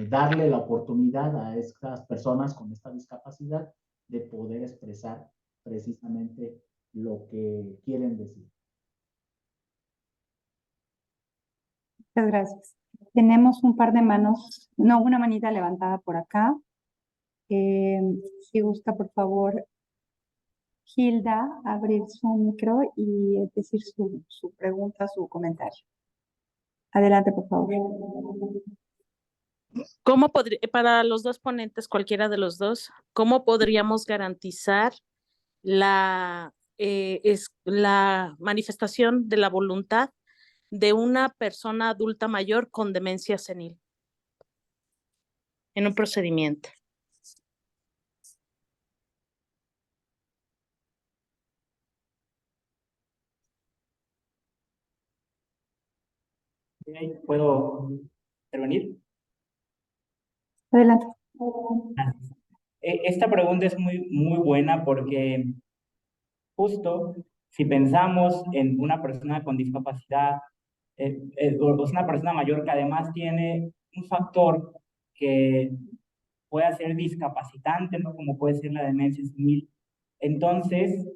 darle la oportunidad a estas personas con esta discapacidad de poder expresar precisamente lo que quieren decir. Muchas gracias. Tenemos un par de manos, no, una manita levantada por acá. Si gusta, por favor, Hilda, abrir su micro y decir su pregunta, su comentario. Adelante, por favor. Para los dos ponentes, cualquiera de los dos, cómo podríamos garantizar la manifestación de la voluntad de una persona adulta mayor con demencia senil en un procedimiento? ¿Puedo intervenir? Adelante. Esta pregunta es muy buena porque justo si pensamos en una persona con discapacidad o es una persona mayor que además tiene un factor que puede ser discapacitante, ¿no? Como puede ser la demencia senil. Entonces,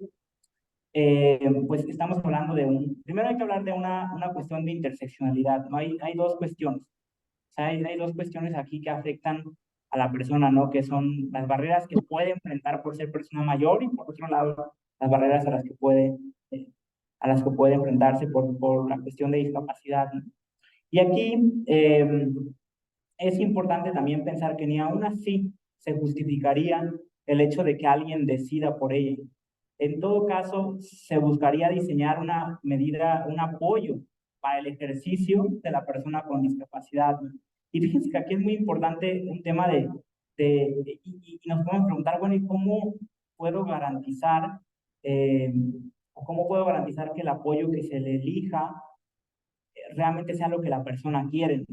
pues estamos hablando de primero hay que hablar de una cuestión de interseccionalidad, ¿no? Hay dos cuestiones. O sea, hay dos cuestiones aquí que afectan a la persona, ¿no? Que son las barreras que puede enfrentar por ser persona mayor y por otro lado, las barreras a las que puede enfrentarse por la cuestión de discapacidad, ¿no? Y aquí es importante también pensar que ni aún así se justificaría el hecho de que alguien decida por ella. En todo caso, se buscaría diseñar una medida, un apoyo para el ejercicio de la persona con discapacidad. Y fíjense que aquí es muy importante un tema y nos podemos preguntar, bueno, ¿y cómo puedo garantizar, cómo puedo garantizar que el apoyo que se le elija realmente sea lo que la persona quiere?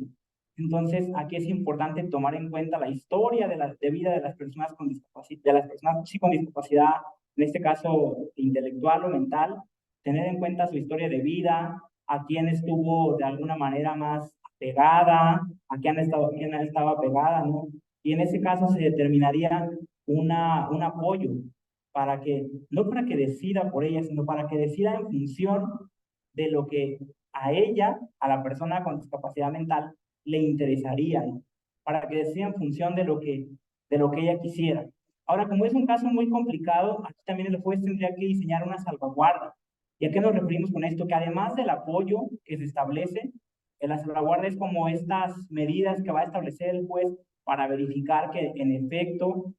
Entonces, aquí es importante tomar en cuenta la historia de vida de las personas con discapacidad, de las personas sí, con discapacidad, en este caso intelectual o mental, tener en cuenta su historia de vida, a quién estuvo de alguna manera más apegada, a quién estaba apegada, ¿no? Y en ese caso se determinaría un apoyo para que, no para que decida por ella, sino para que decida en función de lo que a ella, a la persona con discapacidad mental, le interesaría, ¿no? Para que decida en función de lo que ella quisiera. Ahora, como es un caso muy complicado, aquí también el juez tendría que diseñar una salvaguarda. ¿Y a qué nos referimos con esto? Que además del apoyo que se establece, la salvaguarda es como estas medidas que va a establecer el juez para verificar que en efecto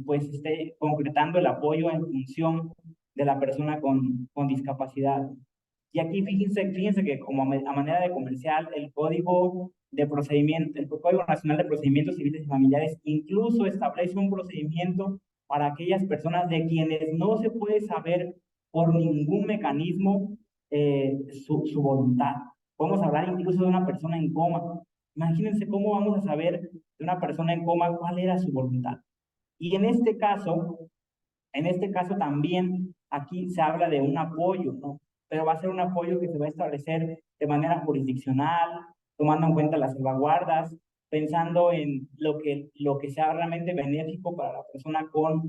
pues esté concretando el apoyo en función de la persona con discapacidad. Y aquí fíjense que como a manera de comercial, el Código Nacional de Procedimientos Civiles y Familiares incluso establece un procedimiento para aquellas personas de quienes no se puede saber por ningún mecanismo su voluntad. Podemos hablar incluso de una persona en coma. Imagínense cómo vamos a saber de una persona en coma cuál era su voluntad. Y en este caso también aquí se habla de un apoyo, ¿no? Pero va a ser un apoyo que se va a establecer de manera jurisdiccional, tomando en cuenta las salvaguardas, pensando en lo que sea realmente benéfico para la persona o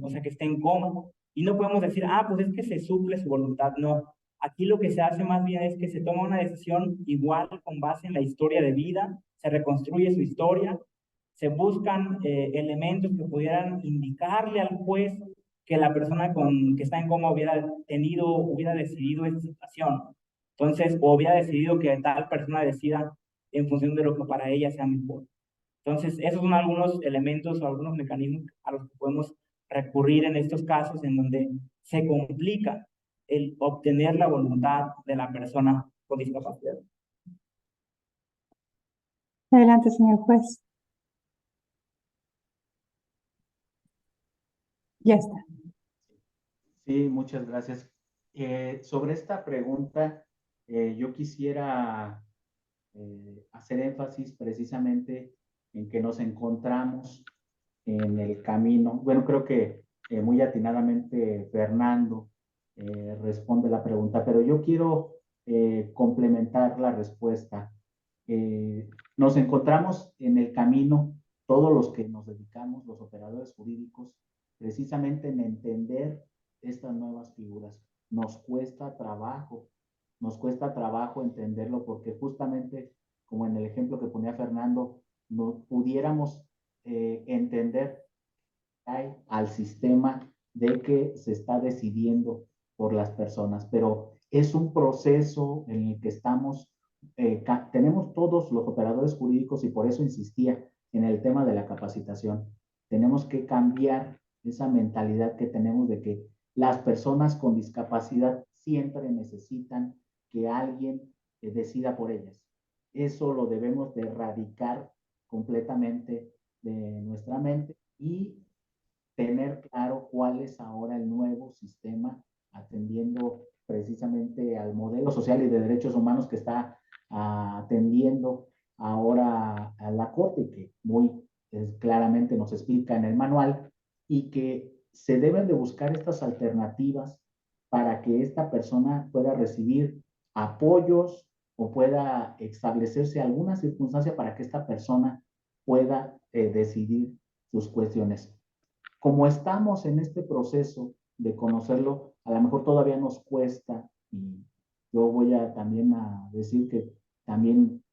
sea, que esté en coma. Y no podemos decir, ah, pues es que se suple su voluntad. No. Aquí lo que se hace más bien es que se toma una decisión igual con base en la historia de vida, se reconstruye su historia, se buscan elementos que pudieran indicarle al juez que la persona que está en coma hubiera decidido esta situación. Entonces, o hubiera decidido que tal persona decida en función de lo que para ella sea mejor. Entonces, esos son algunos elementos o algunos mecanismos a los que podemos recurrir en estos casos en donde se complica el obtener la voluntad de la persona con discapacidad. Adelante, señor juez. Ya está. Sí, muchas gracias. Sobre esta pregunta, yo quisiera hacer énfasis precisamente en que nos encontramos en el camino. Bueno, creo que muy atinadamente Fernando responde la pregunta, pero yo quiero complementar la respuesta. Nos encontramos en el camino, todos los que nos dedicamos, los operadores jurídicos, precisamente en entender estas nuevas figuras. Nos cuesta trabajo entenderlo porque justamente, como en el ejemplo que ponía Fernando, no pudiéramos entender al sistema de que se está decidiendo por las personas, pero es un proceso en el que tenemos todos los operadores jurídicos y por eso insistía en el tema de la capacitación. Tenemos que cambiar esa mentalidad que tenemos de que las personas con discapacidad siempre necesitan que alguien decida por ellas. Eso lo debemos de erradicar completamente de nuestra mente y tener claro cuál es ahora el nuevo sistema atendiendo precisamente al modelo social y de derechos humanos que está atendiendo ahora a la Corte, que muy claramente nos explica en el manual, y que se deben de buscar estas alternativas para que esta persona pueda recibir apoyos o pueda establecerse alguna circunstancia para que esta persona pueda decidir sus cuestiones. Como estamos en este proceso de conocerlo, a lo mejor todavía nos cuesta, y yo voy a también a decir que también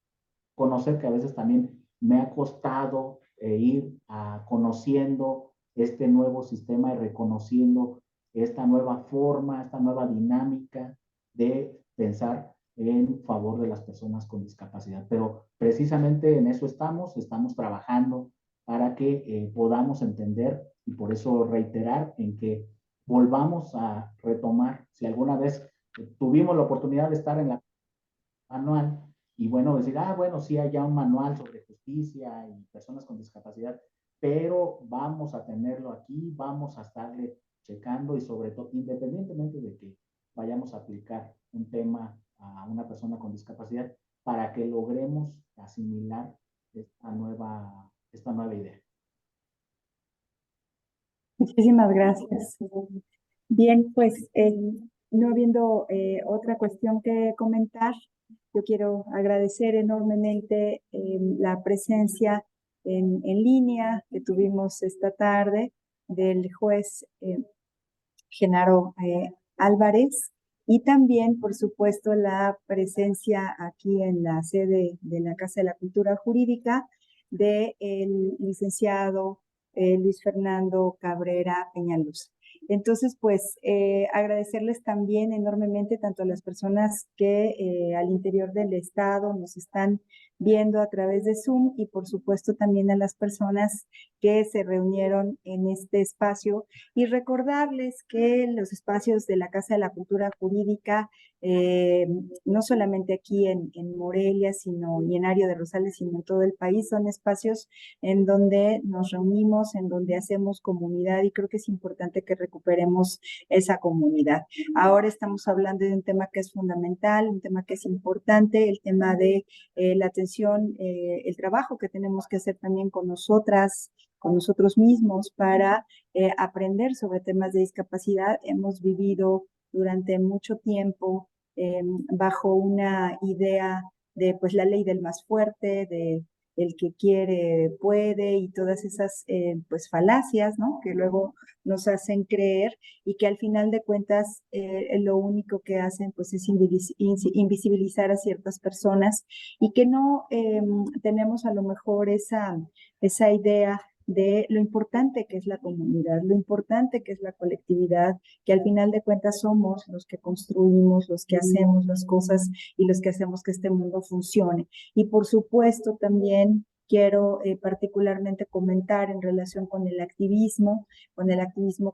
conocer que a veces también me ha costado ir conociendo este nuevo sistema y reconociendo esta nueva forma, esta nueva dinámica de pensar en favor de las personas con discapacidad. Pero precisamente en eso estamos trabajando para que podamos entender, y por eso reiterar en que volvamos a retomar, si alguna vez tuvimos la oportunidad de estar en la manual, y bueno, decir, bueno, sí hay ya un manual sobre justicia y personas con discapacidad, pero vamos a tenerlo aquí, vamos a estarle checando y sobre todo, independientemente de que vayamos a aplicar un tema a una persona con discapacidad, para que logremos asimilar esta nueva idea. Muchísimas gracias. Bien, pues no habiendo otra cuestión que comentar, yo quiero agradecer enormemente la presencia en línea que tuvimos esta tarde del juez Genaro Álvarez, y también, por supuesto, la presencia aquí en la sede de la Casa de la Cultura Jurídica del licenciado Luis Fernando Cabrera Peñalosa. Entonces, pues agradecerles también enormemente tanto a las personas que al interior del estado nos están viendo a través de Zoom, y por supuesto también a las personas que se reunieron en este espacio, y recordarles que los espacios de la Casa de la Cultura Jurídica, no solamente aquí en Morelia, sino y en Ario de Rosales, sino en todo el país, son espacios en donde nos reunimos, en donde hacemos comunidad, y creo que es importante que recuperemos esa comunidad. Ahora estamos hablando de un tema que es fundamental, un tema que es importante, el tema de la atención, el trabajo que tenemos que hacer también con nosotras, con nosotros mismos, para aprender sobre temas de discapacidad. Hemos vivido durante mucho tiempo bajo una idea de pues la ley del más fuerte, de el que quiere puede, y todas esas pues falacias, ¿no? Que luego nos hacen creer, y que al final de cuentas lo único que hacen pues es invisibilizar a ciertas personas, y que no tenemos a lo mejor esa idea de lo importante que es la comunidad, lo importante que es la colectividad, que al final de cuentas somos los que construimos, los que hacemos las cosas y los que hacemos que este mundo funcione. Y por supuesto también quiero particularmente comentar en relación con el activismo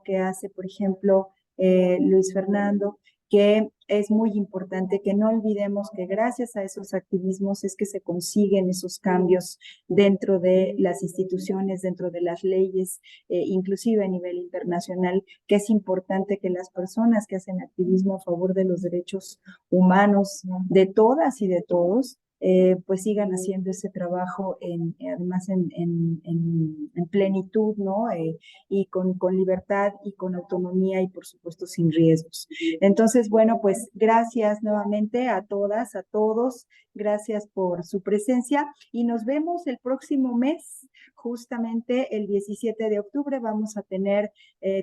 que hace, por ejemplo, Luis Fernando, que es muy importante que no olvidemos que gracias a esos activismos es que se consiguen esos cambios dentro de las instituciones, dentro de las leyes, inclusive a nivel internacional, que es importante que las personas que hacen activismo a favor de los derechos humanos de todas y de todos, pues sigan haciendo ese trabajo además en plenitud, ¿no? Y con libertad y con autonomía, y por supuesto sin riesgos. Entonces, bueno, pues gracias nuevamente a todas, a todos, gracias por su presencia, y nos vemos el próximo mes, justamente el 17 de octubre. Vamos a tener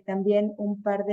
también un par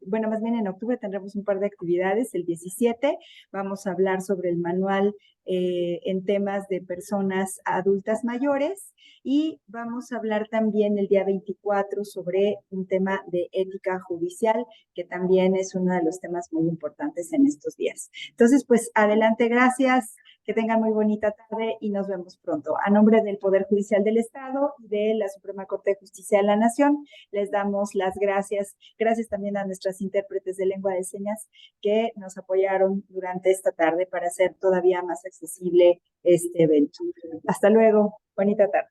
bueno, más bien en octubre tendremos un par de actividades. El 17 vamos a hablar sobre el manual en temas de personas adultas mayores, y vamos a hablar también el día 24 sobre un tema de ética judicial, que también es uno de los temas muy importantes en estos días. Entonces, pues adelante, gracias. Que tengan muy bonita tarde y nos vemos pronto. A nombre del Poder Judicial del Estado y de la Suprema Corte de Justicia de la Nación, les damos las gracias. Gracias también a nuestras intérpretes de lengua de señas que nos apoyaron durante esta tarde para hacer todavía más accesible este evento. Hasta luego. Bonita tarde.